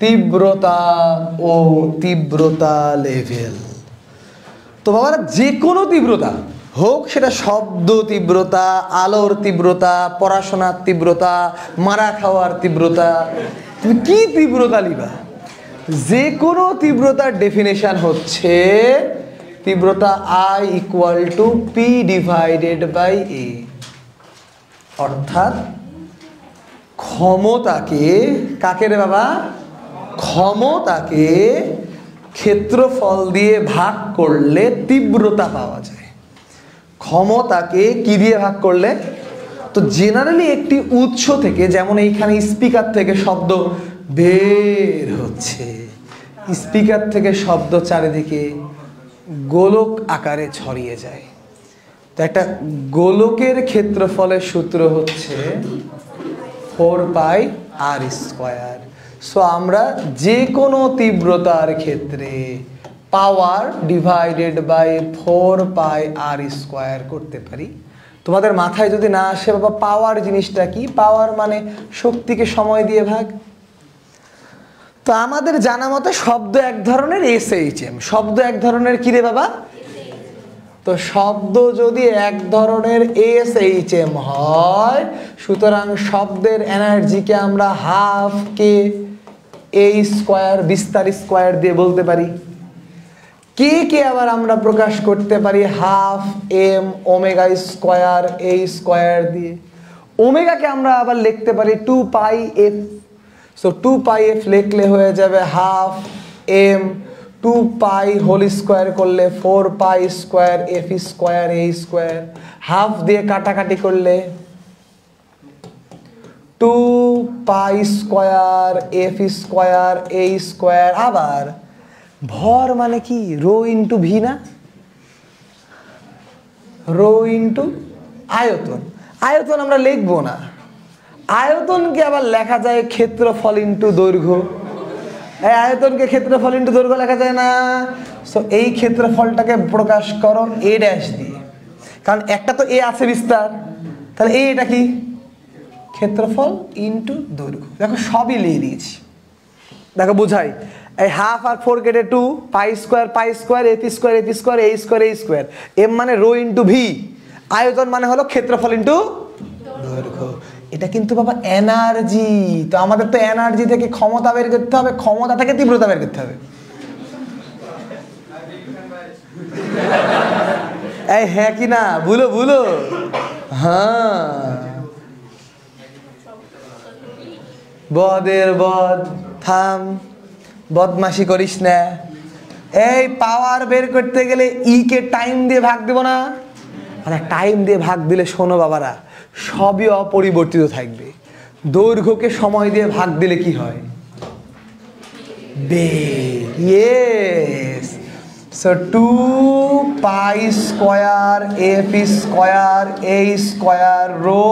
তীব্রতা ও তীব্রতা লেভেল। তো বাবারা যে কোনো তীব্রতা হোক, সেটা শব্দ তীব্রতা, আলোর তীব্রতা, পড়াশোনার তীব্রতা, মারা খাওয়ার তীব্রতা, তুমি কি তীব্রতা লিবা, যে কোনো তীব্রতার ডেফিনেশন হচ্ছে তীব্রতা I = P / A। অর্থাৎ ক্ষমতাকে, কাকে রে বাবা, ক্ষমতাকে ক্ষেত্রফল দিয়ে ভাগ করলে তীব্রতা পাওয়া যায়। ক্ষমতাকে কি দিয়ে ভাগ করলে? তো জেনারেলি একটি উৎস থেকে, যেমন এইখানে স্পিকার থেকে শব্দ বের হচ্ছে, স্পিকার থেকে শব্দ চারিদিকে গোলক আকারে ছড়িয়ে যায়। তো একটা গোলকের ক্ষেত্রফলের সূত্র হচ্ছে 4πr²। সো আমরা যে কোনো তীব্রতার ক্ষেত্রে পাওয়ার / 4πr² করতে পারি। তোমাদের মাথায় যদি না আসে বাবা পাওয়ার জিনিসটা কি, পাওয়ার মানে শক্তিকে সময় দিয়ে ভাগ। তো আমাদের জানা মতে শব্দ এক ধরনের SHM, শব্দ এক ধরনের কি রে বাবা? তো শব্দ যদি এক ধরনের SHM হয়, সুতরাং শব্দের এনার্জিকে আমরা ½ বিস্তার স্কোয়ার দিয়ে বলতে পারি। কে আবার আমরা প্রকাশ করতে পারি ½ m² দিয়ে। ওমেগাকে আমরা আবার লিখতে পারি 2πf। সো 2πf লিখলে হয়ে যাবে ½ m, 2π হোল² করলে 4π² f²a², হাফ দিয়ে কাটাকাটি করলে 2π² f²a²। আবার ভর মানে কি? রো ইন্টু ভি না? রো ইন্টু আয়তন। আয়তন আমরা লিখবো না, আয়তনকে আবার লেখা যায় ক্ষেত্রফল ইন্টু দৈর্ঘ্য। এই আয়তনকে ক্ষেত্রফল ইন্টু দৈর্ঘ্য লেখা যায় না। সো এই ক্ষেত্রফলটাকে প্রকাশ করো a' দিয়ে, কারণ একটা তো a আছে বিস্তার, তাহলে এটা কি? ক্ষেত্রফল ইন্টু দৈর্ঘ্য। দেখো সবই লিখে দিয়েছি, দেখো বুঝাই। এই হাফ আর 4 কেটে 2, π² f² a², m মানে রো ইন্টু ভি, আয়তন মানে হলো ক্ষেত্রফল ইন্টু দৈর্ঘ্য। এটা কিন্তু বাবা এনার্জি। তো আমাদের তো এনার্জি থেকে ক্ষমতা বের করতে হবে, ক্ষমতা থেকে তীব্রতা বের করতে হবে। এই হ্যাঁ কি না? ভুলো হ্যাঁ, বদের বদ, থাম, বদমাশি করিস না। এই পাওয়ার বের করতে গেলে কে টাইম দিয়ে ভাগ দেব না? আরে টাইম দিয়ে ভাগ দিলে শোনো বাবারা, সবই অপরিবর্তিত থাকবে। দৈর্ঘ্যকে সময় দিয়ে ভাগ দিলে কি হয়? বেগ। ইয়েস। সো 2π² f² রো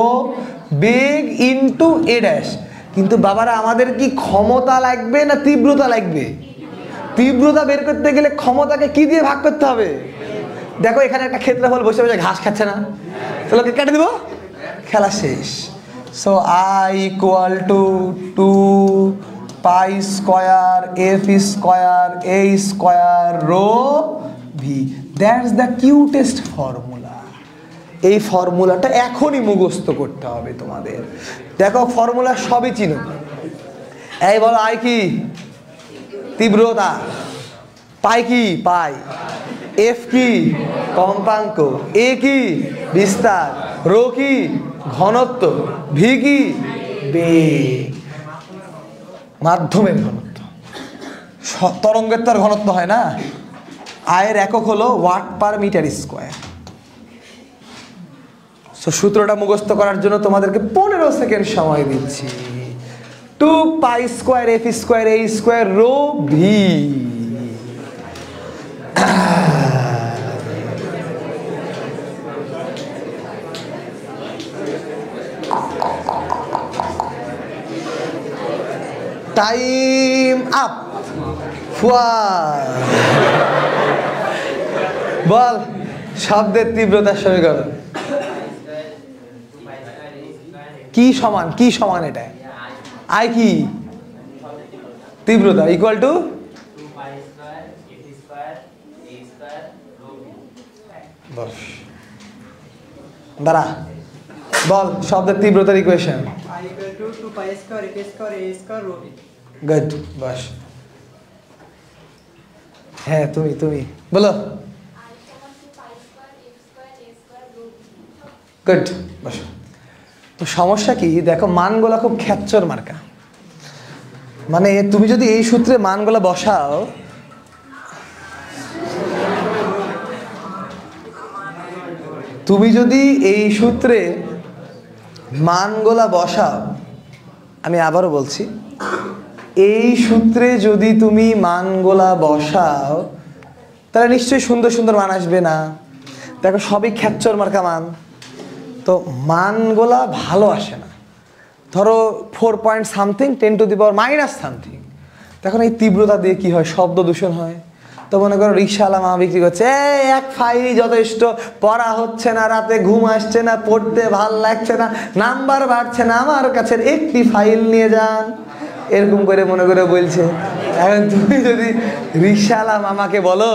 বেগ ইন্টু a'। কিন্তু বাবারা আমাদের কি ক্ষমতা লাগবে না তীব্রতা লাগবে? তীব্রতা বের করতে গেলে ক্ষমতাকে কি দিয়ে ভাগ করতে হবে? দেখো এখানে একটা ক্ষেত্রফল বসে বসে ঘাস খাচ্ছে না, তাহলে ওকে কেটে দিব, খেলা শেষ। So I = 2π² f² rho V. That's the cutest formula. এই ফর্মুলাটা এখনই মুখস্থ করতে হবে তোমাদের। দেখো ফর্মুলা সবই চিনো। এই বলো I কি? তীব্রতা। পাই কি? পাই। এফ কি? কম্পাঙ্ক। এ কি? বিস্তার। রো কি? ঘনত্ব। ভি কি? বেগ, মাধ্যমের ঘনত্ব। তরঙ্গের তো আর ঘনত্ব হয় না। আয়ের একক হলো ওয়াট/মিটার²। সো সূত্রটা মুখস্থ করার জন্য তোমাদেরকে 15 সেকেন্ড সময় দিচ্ছি। 2π² f² a² rho V. Time up. বল শব্দের তীব্রতার সমীকরণ কি সমান? কি সমান? এটা I কি? তীব্রতা ইকুয়াল টু বল দাঁড়া বল শব্দের তীব্রতার ইকুয়েশন গুড বাস হ্যাঁ তুমি বলো গুড বাস তো সমস্যা কি দেখো মানগুলা খুব খ্যাচ্চর মার্কা মানে তুমি যদি এই সূত্রে মানগুলা বসাও আমি আবারও বলছি এই সূত্রে যদি তুমি মানগুলা বসাও তাহলে নিশ্চয়ই সুন্দর সুন্দর মান আসবে না দেখো সবই খ্যাচ্চর মার্কা মান তো মানগুলা ভালো আসে না ধরো 4 point something 10 to the power minus something তখন এই তীব্রতা দিয়ে কি হয় শব্দ দূষণ হয় তো মনে করো রিক্সাওয়ালা মা বিক্রি করছে এক ফাইলই যথেষ্ট পড়া হচ্ছে না রাতে ঘুম আসছে না পড়তে ভাল লাগছে না নাম্বার বাড়ছে না আমার কাছে একটি ফাইল নিয়ে যান এরকম করে মনে করে বলছে এখন তুমি যদি রিক্সাওয়ালা মামাকে বলো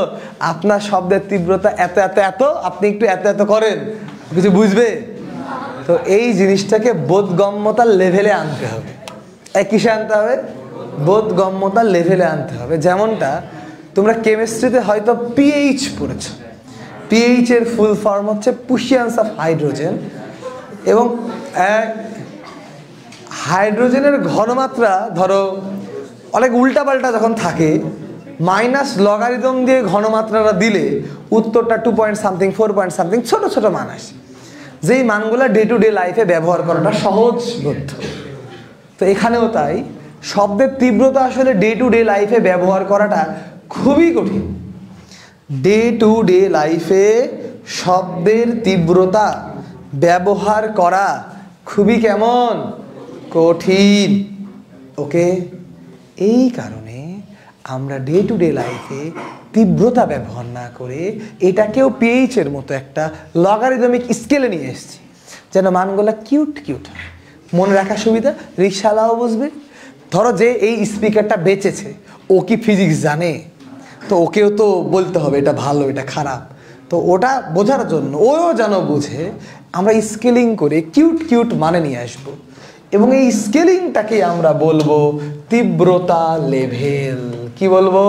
আপনার শব্দের তীব্রতা এত এত এত আপনি একটু এত এত করেন কিছু বুঝবে তো এই জিনিসটাকে বোধগম্যতার লেভেলে আনতে হবে কিসে আনতে হবে বোধগম্যতার লেভেলে আনতে হবে যেমনটা তোমরা কেমিস্ট্রিতে হয়তো পিএইচ পড়েছ পিএইচ এর ফুল ফর্ম হচ্ছে পুশিয়ান্স অফ হাইড্রোজেন এবং হাইড্রোজেনের ঘনমাত্রা ধরো অনেক উল্টাপাল্টা যখন থাকে মাইনাস লগারিদম দিয়ে ঘনমাত্রাটা দিলে উত্তরটা 2 পয়েন্ট সামথিং 4 পয়েন্ট সামথিং ছোট ছোট মান আসে যেই মানগুলো ডে টু ডে লাইফে ব্যবহার করাটা সহজবোধ্য তো এখানেও তাই শব্দের তীব্রতা আসলে ডে টু ডে লাইফে ব্যবহার করাটা খুবই কঠিন ডে টু ডে লাইফে শব্দের তীব্রতা ব্যবহার করা খুবই কেমন কঠিন ওকে এই কারণে আমরা ডে টু ডে লাইফে তীব্রতা ব্যবহার না করে এটাকেও পিএইচ এর মতো একটা লগারিদমিক স্কেলে নিয়ে এসেছি যেন মানগুলো কিউট কিউট হয় মনে রাখার সুবিধা রিক্সাওয়ালাও বুঝবে ধরো যে এই স্পিকারটা বেচেছে ও কি ফিজিক্স জানে তো ওকেও তো বলতে হবে এটা ভালো এটা খারাপ তো ওটা বোঝার জন্য ওও যেন বুঝে আমরা স্কেলিং করে কিউট কিউট মানে নিয়ে আসবো এবং এই স্কেলিংটাকে আমরা বলবো তীব্রতা লেভেল কি বলবো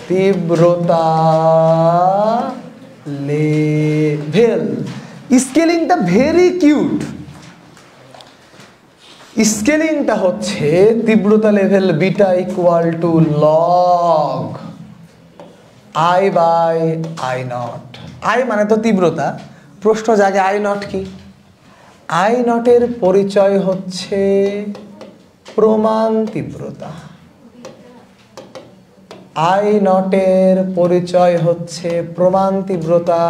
তীব্রতা লেভেল স্কেলিংটা ভেরি কিউট স্কেলিংটা হচ্ছে তীব্রতা level beta equal to log I by I naught I মানে তো তীব্রতা প্রশ্ন জাগে আই নট কি আই নটের পরিচয় হচ্ছে প্রমাণ তীব্রতা আই নটের পরিচয় হচ্ছে প্রমাণ তীব্রতা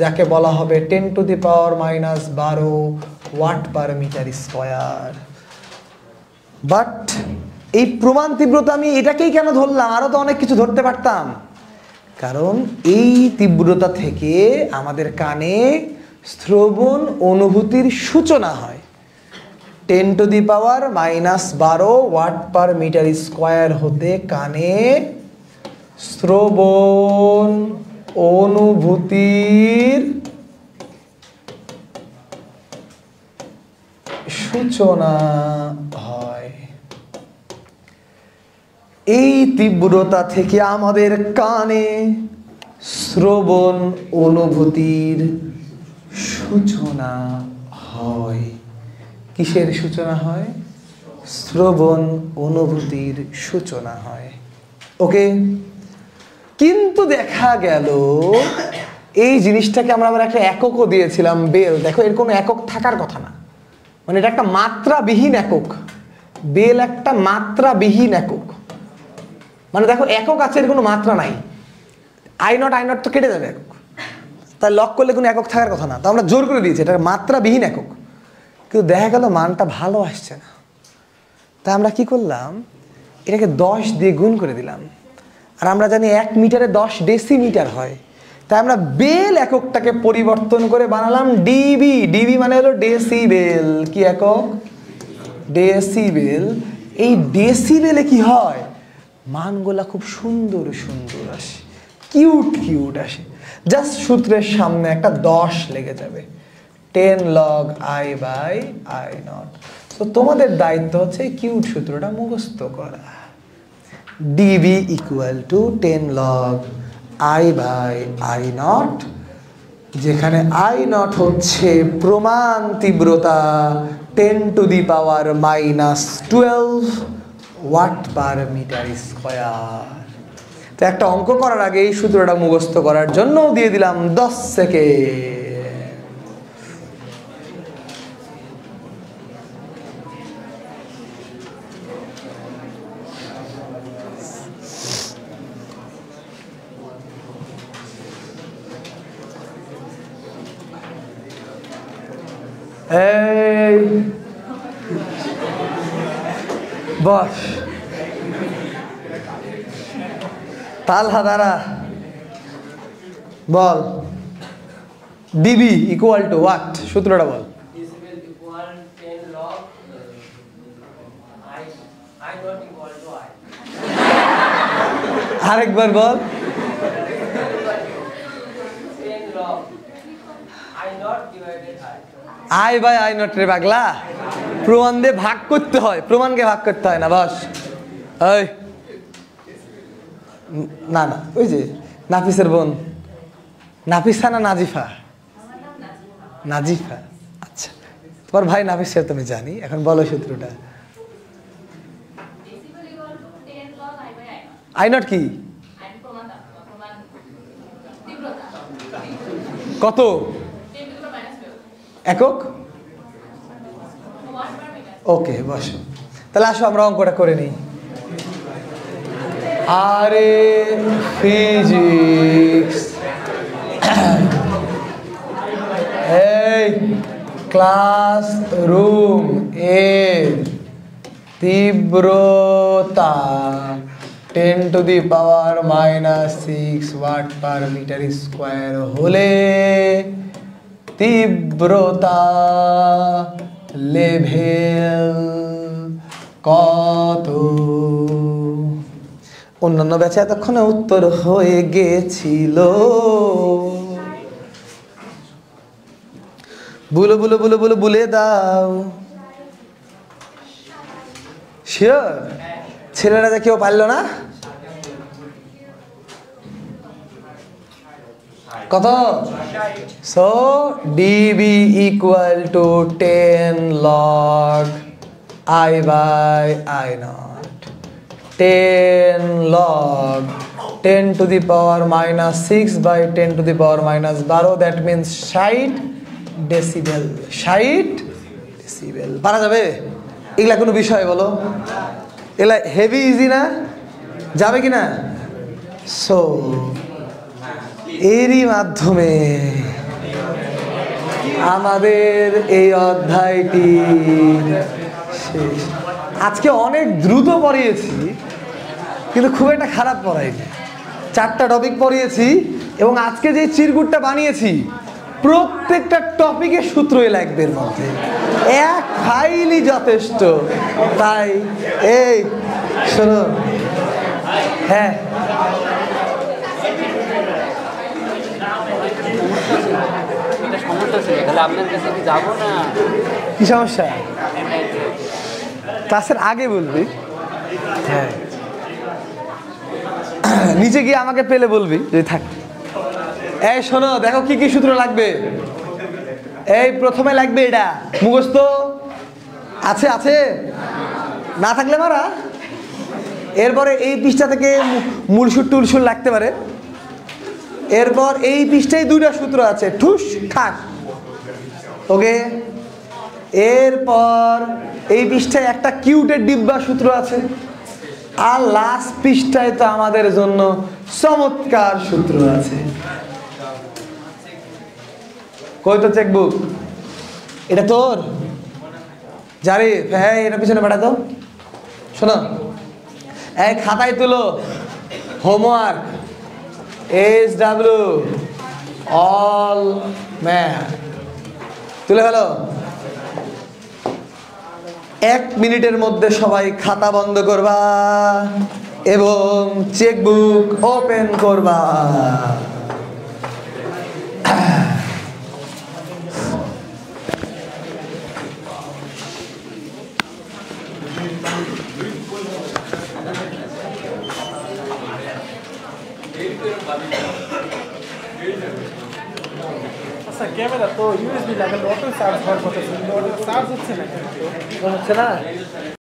যাকে বলা হবে 10 to the power minus 12 watt per metre square but এই প্রমাণ তীব্রতা আমি এটাকেই কেন ধরলাম আরো তো অনেক কিছু ধরতে পারতাম কারণ এই তীব্রতা থেকে আমাদের কানে শ্রবণ অনুভূতির সূচনা হয় 10 to the power minus 12 watt per metre square হতে কানে শ্রবণ অনুভূতির সূচনা হয় এই তীব্রতা থেকে আমাদের কানে শ্রবণ অনুভূতির সূচনা হয় কিসের সূচনা হয় শ্রবণ অনুভূতির সূচনা হয় ওকে কিন্তু দেখা গেল এই জিনিসটাকে আমরা আবার একটা এককও দিয়েছিলাম বেল দেখো এর কোনো একক থাকার কথা না মানে এটা একটা মাত্রাবিহীন একক বেল একটা মাত্রাবিহীন একক মানে দেখো একক আছে এর কোনো মাত্রা নাই আই নট তো কেটে যাবে একক তাই লক করলে কোনো একক থাকার কথা না তো আমরা জোর করে দিয়েছি এটা মাত্রাবিহীন একক কিন্তু দেখা গেল মানটা ভালো আসছে না তাই আমরা কি করলাম এটাকে 10 দিয়ে গুণ করে দিলাম আর আমরা জানি 1 মিটারে 10 ডেসিমিটার হয় তাই আমরা বেল এককটাকে পরিবর্তন করে বানালাম ডিবি ডিবি মানে হলো ডেসিবেল কি একক ডেসিবেল এই ডেসিবেলে কি হয়, মানগুলা খুব সুন্দর সুন্দর আসে, কিউট কিউট আসে। জাস্ট সূত্রের সামনে একটা 10 লেগে যাবে, 10 log I by I naught। তো তোমাদের দায়িত্ব হচ্ছে এই কিউট সূত্রটা মুখস্থ করা। dB equal to 10 log I by I naught, যেখানে I naught হচ্ছে প্রমাণ তীব্রতা 10 to the power minus 12 watt per metre square. তো একটা অঙ্ক করার আগে এই সূত্রটা মুখস্থ করার জন্য দিয়ে দিলাম 10 সেকেন্ড। এই বস, তালহা দাঁড়া, বল ডিবি ইকুয়াল টু হোয়াট, সূত্রটা বল। আরেকবার বল। আই বাই আই নট রে পাগলা, প্রমাণ দিয়ে ভাগ করতে হয়, প্রমাণকে ভাগ করতে হয় না। বস ওই না না, ওই যে নাফিসের বোন, নাফিসা না নাজিফা? নাজিফা, আচ্ছা তোমার ভাই নাফিসের তুমি জানি। এখন বলো সূত্রটা। আই নট কি, কত একক? ওকে বসো, তাহলে আসো আমরা অঙ্কটা করে নিই। আরে ফিজিক্স, এই ক্লাস রুম এর তীব্রতা 10 to the power minus 6 watt per metre square হলে তীব্রতা লেভেল কত? অন্যান্য ব্যাচে এতক্ষণে উত্তর হয়ে গেছিল। বুলো বুলো বুলো বুলো বুলে দাও। শিওর? ছেলেরা যে কেউ পারলো না? কত? So DB equal to 10 log I by I naught, 10 log 10 to the power minus 6 by 10 to the power minus 12, that means 60 decibel. 60 decibel পারা যাবে? এগুলা কোনো বিষয় বলো? এগুলা হেভি ইজি না? যাবে কি না? সো এরই মাধ্যমে আমাদের এই অধ্যায়টি শেষ। আজকে অনেক দ্রুত পড়িয়েছি, কিন্তু খুব একটা খারাপ পড়াইনি। 4টা টপিক পড়িয়েছি এবং আজকে যে চিরকুটটা বানিয়েছি প্রত্যেকটা টপিকের সূত্রই লাগবে এর মধ্যে, এক ফাইলই যথেষ্ট। তাই এই শোনো, হ্যাঁ কি সমস্যা? ক্লাসের আগে বলবি, হ্যাঁ নিচে গিয়ে আমাকে পেলে বলবি যদি থাক। এই শোনো, দেখো কি কি সূত্র লাগবে। এই প্রথমে লাগবে এটা মুখস্থ আছে, আছে না থাকলে মারা। এরপরে এই পৃষ্ঠা থেকে মূলসূত্র টুলসুর লাগতে পারে। এরপর এই পৃষ্ঠায় 2টা সূত্র আছে, ঠুস ঠাস, ওকে। এরপর এই পৃষ্ঠায় একটা কিউটের ডিব্বা সূত্র আছে, আর লাস্ট পৃষ্ঠায় তো আমাদের জন্য চমৎকার সূত্র আছে। কই তো চেকবুক? এটা তোর জারি? হ্যাঁ এটা পিছনে পাঠাতো। শোনো, এই খাতায় তুলো হোমওয়ার্ক SW অল ম্যাথ তুলে ফেলো। 1 মিনিটের মধ্যে সবাই খাতা বন্ধ করবা এবং চেকবুক ওপেন করবা। আচ্ছা ক্যামেরা তো ইউএসবি লাগালে অটো চার্জ হওয়ার কথা ছিল, অটো চার্জ হচ্ছে না, হচ্ছে না।